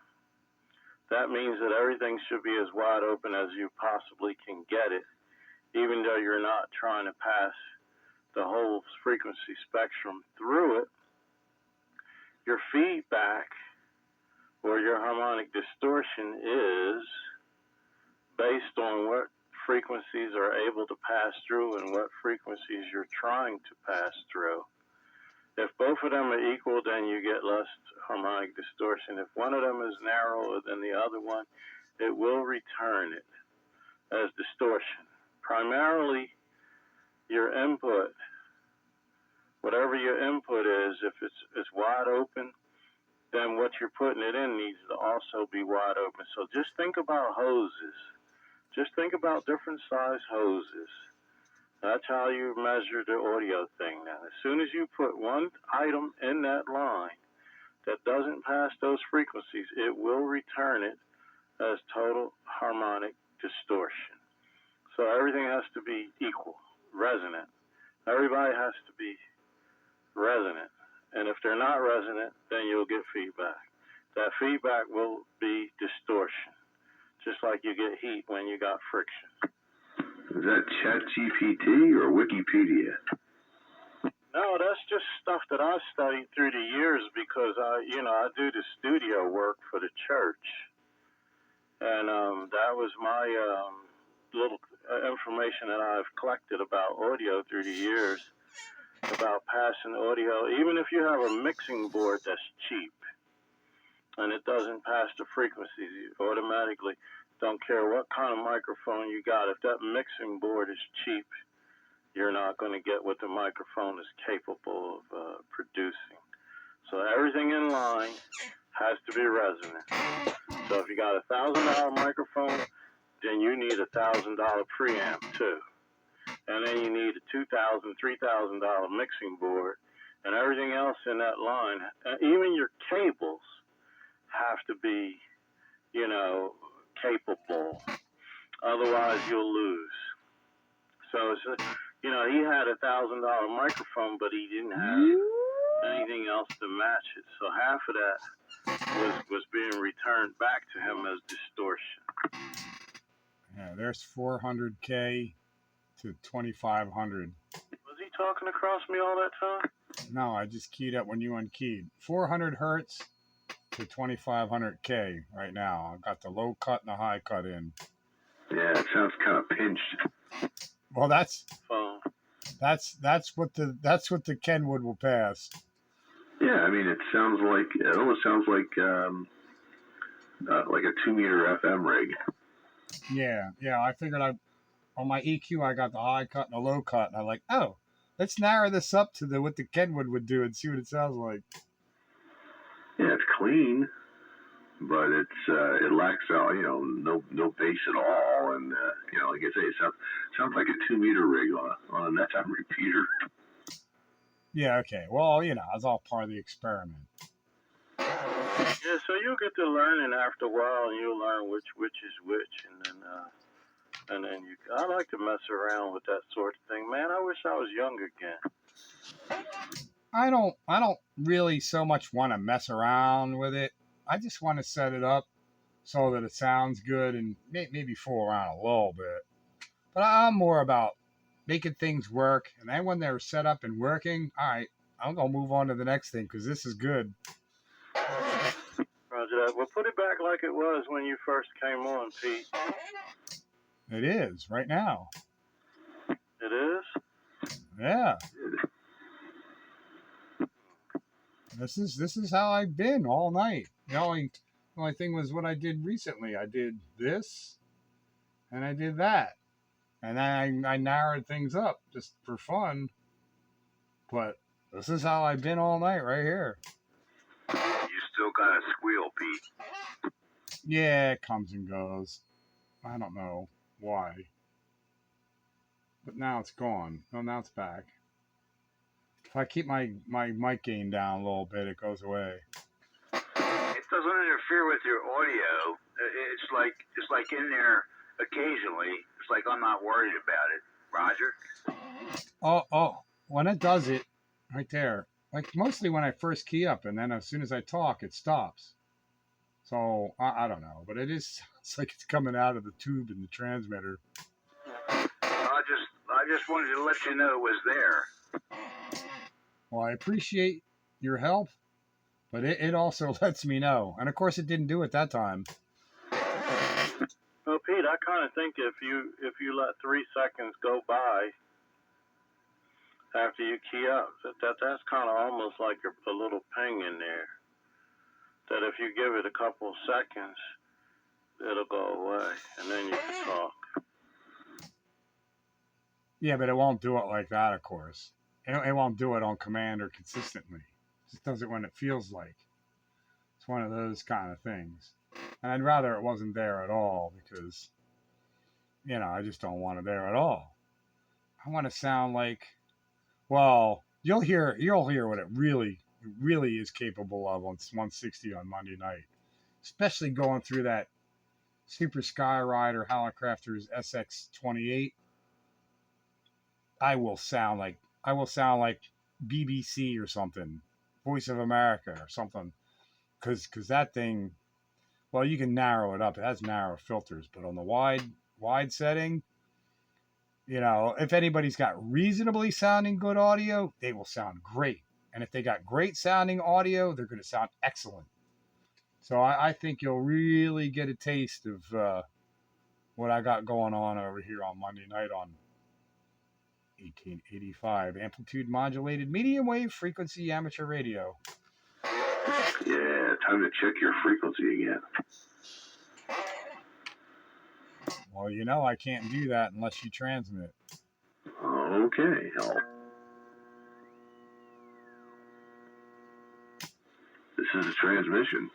That means that everything should be as wide open as you possibly can get it, even though you're not trying to pass the whole frequency spectrum through it. Your feedback or your harmonic distortion is based on what frequencies are able to pass through and what frequencies you're trying to pass through. If both of them are equal, then you get less harmonic distortion. If one of them is narrower than the other one, it will return it as distortion. Primarily, your input, whatever your input is, if it's wide open, then what you're putting it in needs to also be wide open. So just think about hoses. Just think about different size hoses. That's how you measure the audio thing now. As soon as you put one item in that line that doesn't pass those frequencies, it will return it as total harmonic distortion. So everything has to be equal, resonant. Everybody has to be resonant. And if they're not resonant, then you'll get feedback. That feedback will be distortion, just like you get heat when you got friction. Is that ChatGPT or Wikipedia? No, that's just stuff that I studied through the years because I do the studio work for the church. And that was my little information that I've collected about audio through the years, about passing audio. Even if you have a mixing board that's cheap, and it doesn't pass the frequencies. You automatically don't care what kind of microphone you got. If that mixing board is cheap, you're not going to get what the microphone is capable of producing. So everything in line has to be resonant. So if you got a $1,000 microphone, then you need a $1,000 preamp too. And then you need a $2,000, $3,000 mixing board, and everything else in that line, even your cables have to be, capable. Otherwise, you'll lose. So it's, he had a $1,000 microphone, but he didn't have anything else to match it. So half of that was being returned back to him as distortion. Yeah, there's 400K to 2,500. Was he talking across me all that time? No, I just keyed up when you unkeyed. 400 hertz to 2,500K right now. I've got the low cut and the high cut in. Yeah, it sounds kind of pinched. Well, that's what the Kenwood will pass. Yeah, I mean, it almost sounds like a 2 meter FM rig. Yeah. I figured on my EQ I got the high cut and the low cut, and I'm like, oh, let's narrow this up to what the Kenwood would do and see what it sounds like. Yeah, it's clean, but it lacks no bass at all, and like I say, it sounds like a 2 meter rig on an FM repeater. Yeah, okay. Well, it's all part of the experiment. Yeah, so you'll get to learning after a while, and you'll learn which is which, and then I like to mess around with that sort of thing. Man, I wish I was young again. I don't really so much want to mess around with it. I just want to set it up so that it sounds good and maybe fool around a little bit. But I'm more about making things work, and then when they're set up and working, all right, I'm gonna move on to the next thing because this is good. Roger that. Well, put it back like it was when you first came on, Pete. It is right now. It is? Yeah. This is how I've been all night. The only thing was what I did recently. I did this, and I did that, and then I narrowed things up just for fun. But this is how I've been all night right here. You still got a squeal, Pete. Yeah, it comes and goes. I don't know why. But now it's gone. Oh, now it's back. If I keep my mic gain down a little bit, it goes away. It doesn't interfere with your audio. It's like in there occasionally. It's like I'm not worried about it. Roger? Oh, when it does it, right there. Like mostly when I first key up, and then as soon as I talk, it stops. So I don't know, but it's like it's coming out of the tube in the transmitter. I just wanted to let you know it was there. Well, I appreciate your help, but it also lets me know. And of course, it didn't do it that time. Well, Pete, I kind of think if you let 3 seconds go by after you key up, that's kind of almost like a little ping in there. That if you give it a couple of seconds, it'll go away, and then you can talk. Yeah, but it won't do it like that, of course. It won't do it on command or consistently. It just does it when it feels like. It's one of those kind of things. And I'd rather it wasn't there at all because, I just don't want it there at all. I want to sound like, well, you'll hear what it really is capable of on 160 on Monday night, especially going through that Super Skyrider Hallicrafters SX28. I will sound like BBC or something, Voice of America or something, because that thing, well, you can narrow it up. It has narrow filters, but on the wide setting, if anybody's got reasonably sounding good audio, they will sound great. And if they got great sounding audio, they're going to sound excellent. So I think you'll really get a taste of what I got going on over here on Monday night on 1885 amplitude modulated medium wave frequency amateur radio. Yeah, time to check your frequency again. Well, you know I can't do that unless you transmit. Okay. This is a transmission.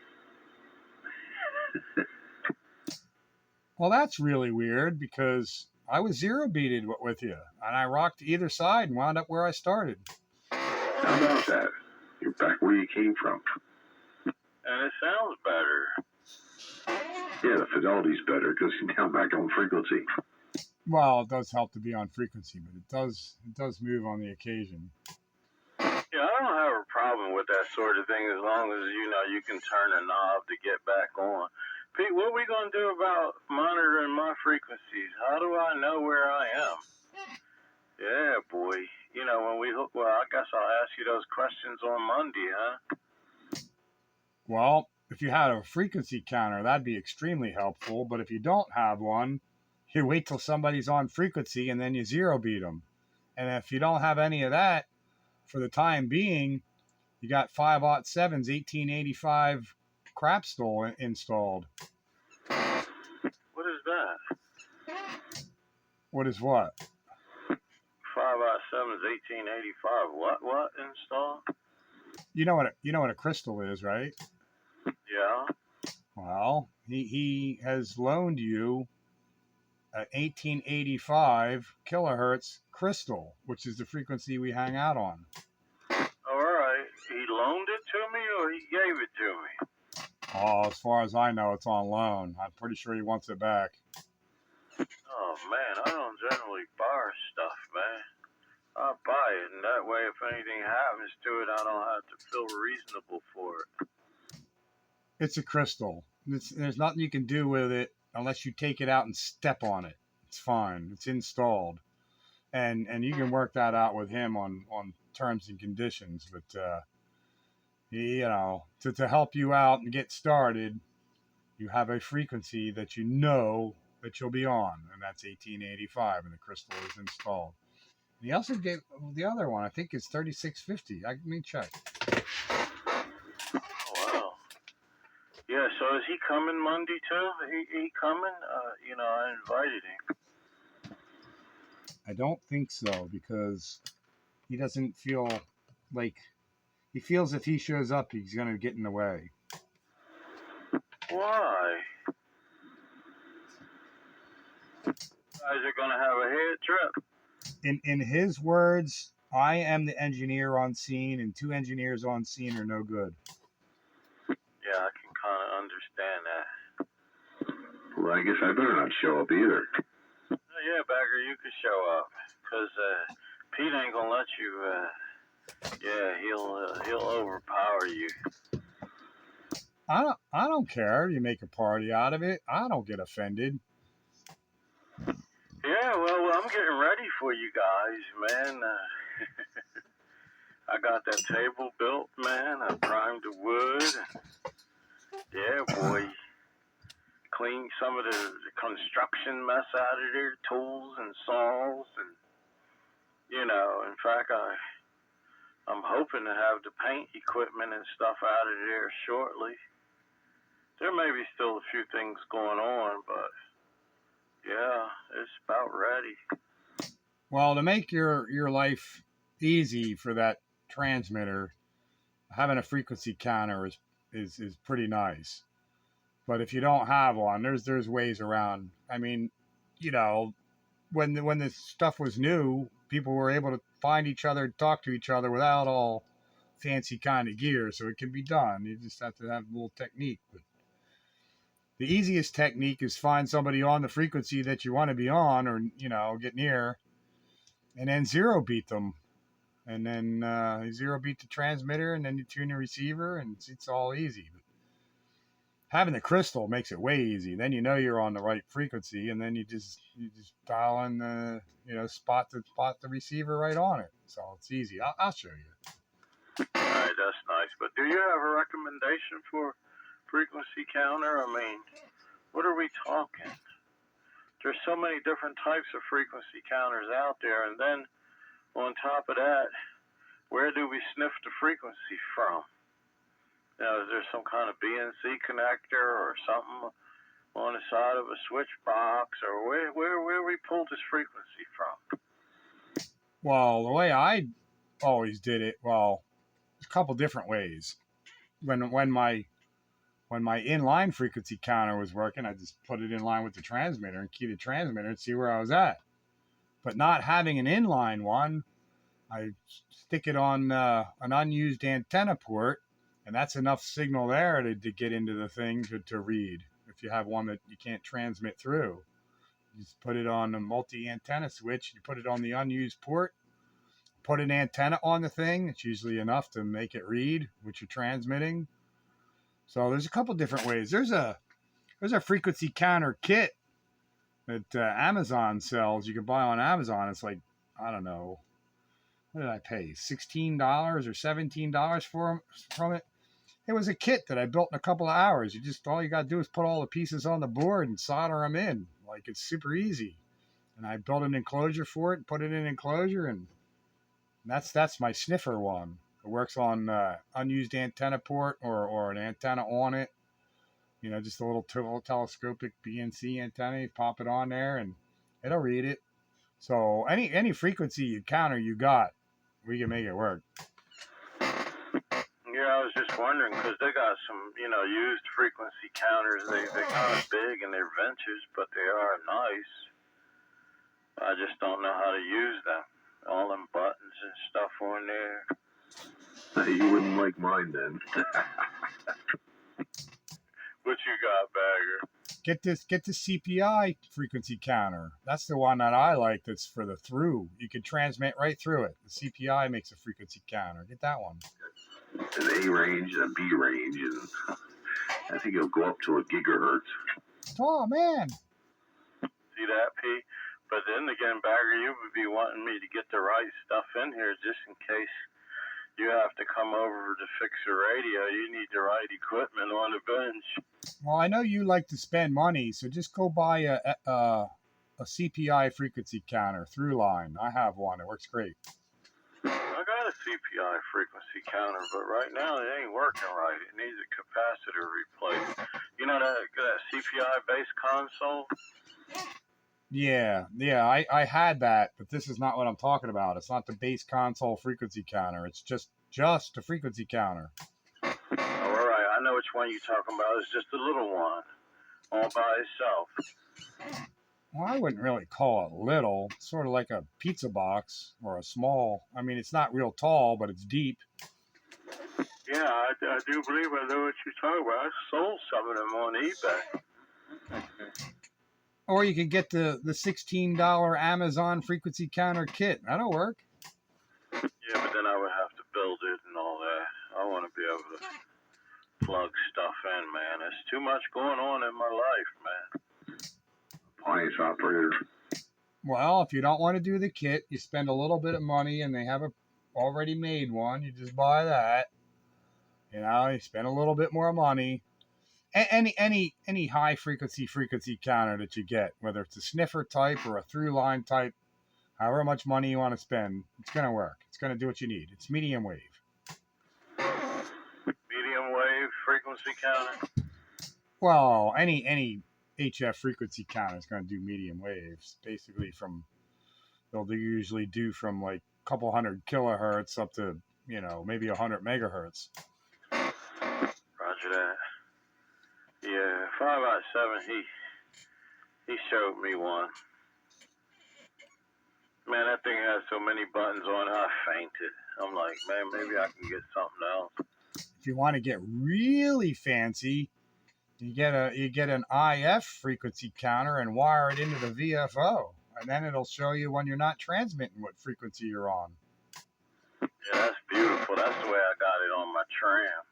Well, that's really weird because I was zero beated with you, and I rocked to either side and wound up where I started. How about that? You're back where you came from. And it sounds better. Yeah, the fidelity's better because you're now back on frequency. Well, it does help to be on frequency, but it does move on the occasion. Yeah, I don't have a problem with that sort of thing as long as, you can turn a knob to get back on. Pete, what are we going to do about monitoring my frequencies? How do I know where I am? Yeah, boy. When we hook, well, I guess I'll ask you those questions on Monday, huh? Well, if you had a frequency counter, that'd be extremely helpful. But if you don't have one, you wait till somebody's on frequency and then you zero beat them. And if you don't have any of that, for the time being, you got 6aug25's 1885 crap stole installed. What is that? What is what? 6aug25's 1885. What install? You know what a crystal is, right? Yeah. Well, he has loaned you an 1885 kilohertz crystal, which is the frequency we hang out on. All right. He loaned it to me or he gave it to me? Oh, as far as I know, it's on loan. I'm pretty sure he wants it back. Oh, man, I don't generally borrow stuff, man. I buy it, and that way if anything happens to it, I don't have to feel reasonable for it. It's a crystal. There's nothing you can do with it unless you take it out and step on it. It's fine. It's installed. And you can work that out with him on terms and conditions. But, to help you out and get started, you have a frequency that you know that you'll be on, and that's 1885, and the crystal is installed. And he also gave the other one, I think it's 3650. Let me check. Oh, wow. Yeah, so is he coming Monday too? He coming? I invited him. I don't think so, because he doesn't feel like, he feels if he shows up, he's going to get in the way. Why? You guys are going to have a head trip. In his words, I am the engineer on scene, and two engineers on scene are no good. Yeah, I can kind of understand that. Well, I guess I better not show up either. Yeah, Bagger, you could show up, because Pete ain't going to let you, he'll overpower you. I don't care. You make a party out of it. I don't get offended. Yeah, well, I'm getting ready for you guys, man. I got that table built, man. I primed the wood. Yeah, boy. Clean some of the construction mess out of there, tools and saws, and in fact, I'm hoping to have the paint equipment and stuff out of there shortly. There may be still a few things going on, but yeah, it's about ready. Well, to make your life easy for that transmitter, having a frequency counter is pretty nice. But if you don't have one, there's ways around. I mean, when this stuff was new, people were able to find each other, talk to each other without all fancy kind of gear, so it can be done. You just have to have a little technique. But the easiest technique is find somebody on the frequency that you want to be on, or get near, and then zero beat them, and then zero beat the transmitter, and then you tune the receiver, and it's all easy. But having the crystal makes it way easy. Then you're on the right frequency, and then you just dial in the spot the receiver right on it. So it's easy. I'll show you. All right, that's nice. But do you have a recommendation for frequency counter? I mean, what are we talking? There's so many different types of frequency counters out there, and then on top of that, where do we sniff the frequency from? Is there some kind of BNC connector or something on the side of a switch box, or where we pulled this frequency from? Well, the way I always did it, well, there's a couple different ways. When my inline frequency counter was working, I just put it in line with the transmitter and key the transmitter and see where I was at. But not having an inline one, I stick it on an unused antenna port, and that's enough signal there to get into the thing to read. If you have one that you can't transmit through, you just put it on a multi-antenna switch, you put it on the unused port, put an antenna on the thing. It's usually enough to make it read what you're transmitting. So there's a couple different ways. There's a frequency counter kit that Amazon sells. You can buy on Amazon. It's like, I don't know, what did I pay? $16 or $17 from it. It was a kit that I built in a couple of hours. All you got to do is put all the pieces on the board and solder them in. Like, it's super easy. And I built an enclosure for it and put it in an enclosure, and that's my sniffer one. It works on unused antenna port or an antenna on it. Just a little telescopic BNC antenna. You pop it on there and it'll read it. So any frequency you counter you got, we can make it work. Yeah, I was just wondering because they got some, used frequency counters. They're kind of big and they're vintage, but they are nice. I just don't know how to use them. All them buttons and stuff on there. You wouldn't like mine then. What you got, Bagger? Get the CPI frequency counter. That's the one that I like. That's for the through. You can transmit right through it. The CPI makes a frequency counter. Get that one. An A range and a B range, and I think it'll go up to a gigahertz. Oh man! See that, P? But then again, Bagger, you would be wanting me to get the right stuff in here just in case you have to come over to fix your radio. You need the right equipment on the bench. Well, I know you like to spend money, so just go buy a CPI frequency counter through line. I have one. It works great. I got a CPI frequency counter, but right now it ain't working right. It needs a capacitor replaced. You know that CPI base console? Yeah, I had that, but this is not what I'm talking about. It's not the base console frequency counter. It's just a frequency counter. Oh, all right. I know which one you're talking about. It's just a little one, all by itself. Well, I wouldn't really call it little. It's sort of like a pizza box or a small. I mean, it's not real tall, but it's deep. Yeah, I do believe I know what you're talking about. I sold some of them on eBay. Or you can get the $16 Amazon frequency counter kit. That'll work. Yeah, but then I would have to build it and all that. I want to be able to plug stuff in, man. There's too much going on in my life, man. Pious operator. Well, if you don't want to do the kit, you spend a little bit of money and they have a already made one. You just buy that. You spend a little bit more money. Any high frequency counter that you get, whether it's a sniffer type or a through line type, however much money you want to spend, it's going to work. It's going to do what you need. It's medium wave. Medium wave frequency counter? Well, any HF frequency counter is going to do medium waves. Basically they'll usually do from like a couple hundred kilohertz up to, maybe 100 megahertz. Roger that. Yeah, 5/7, he showed me one. Man, that thing has so many buttons on it, I fainted. I'm like, man, maybe I can get something else. If you want to get really fancy, you get an IF frequency counter and wire it into the VFO, and then it'll show you when you're not transmitting what frequency you're on. Yeah, that's beautiful. That's the way I got it on my tram.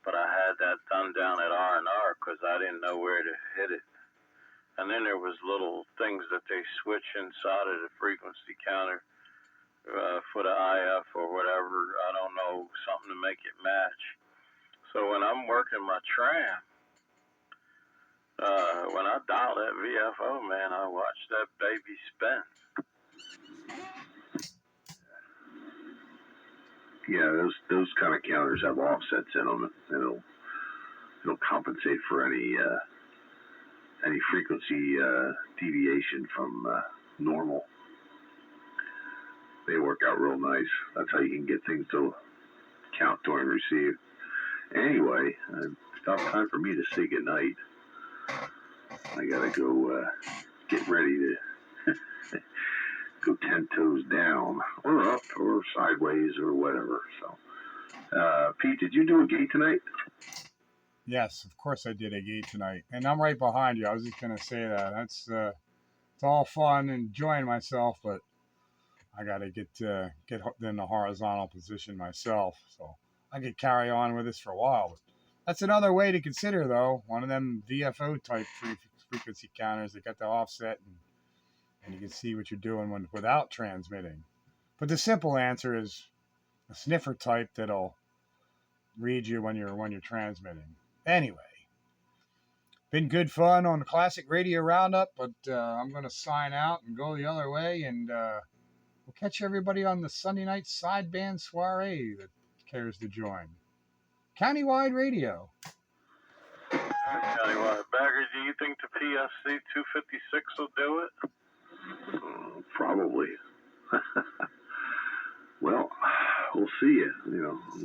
But I had that done down at R&R because I didn't know where to hit it. And then there was little things that they switch inside of the frequency counter for the IF or whatever. I don't know, something to make it match. So when I'm working my tram, when I dial that VFO, man, I watch that baby spin. Yeah, those kind of counters have offsets in them. It'll compensate for any frequency deviation from normal. They work out real nice. That's how you can get things to count during receive. Anyway, it's about time for me to say goodnight. I gotta go get ready to go 10 toes down, or up, or sideways, or whatever. So, Pete, did you do a gate tonight? Yes, of course I did a gate tonight, and I'm right behind you. I was just gonna say that. That's it's all fun, enjoying myself, but I gotta get in the horizontal position myself, so I could carry on with this for a while. That's another way to consider, though. One of them VFO type frequency counters that got the offset, and you can see what you're doing without transmitting. But the simple answer is a sniffer type that'll read you when you're transmitting. Anyway, been good fun on the Classic Radio Roundup, but I'm going to sign out and go the other way, and we'll catch everybody on the Sunday night sideband soiree that cares to join. Countywide Radio. Countywide. Barker, do you think the PFC 256 will do it? Probably. Well, we'll see. I'm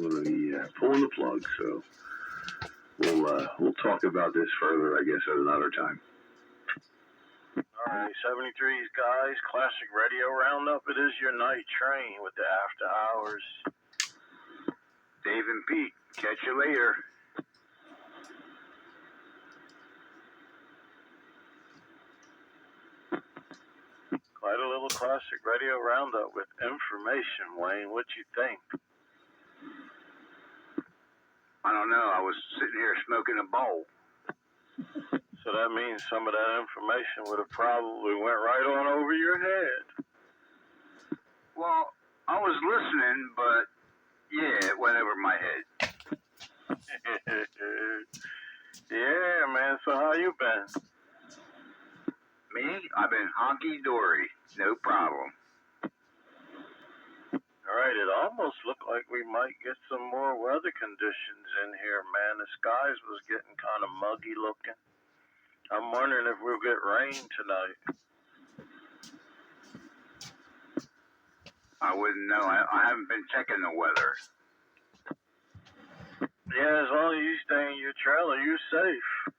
going to be pulling the plug, so we'll talk about this further, I guess, at another time. All right, 73's guys, Classic Radio Roundup. It is your night train with the after hours. Dave and Pete, catch you later. Quite a little Classic Radio Roundup with information, Wayne. What you think? I don't know. I was sitting here smoking a bowl. So that means some of that information would have probably went right on over your head. Well, I was listening, but yeah, it went over my head. Yeah, man. So how you been? Me? I've been honky-dory. No problem. All right, it almost looked like we might get some more weather conditions in here, man. The skies was getting kind of muggy looking. I'm wondering if we'll get rain tonight. I wouldn't know. I haven't been checking the weather. Yeah, as long as you stay in your trailer, you're safe.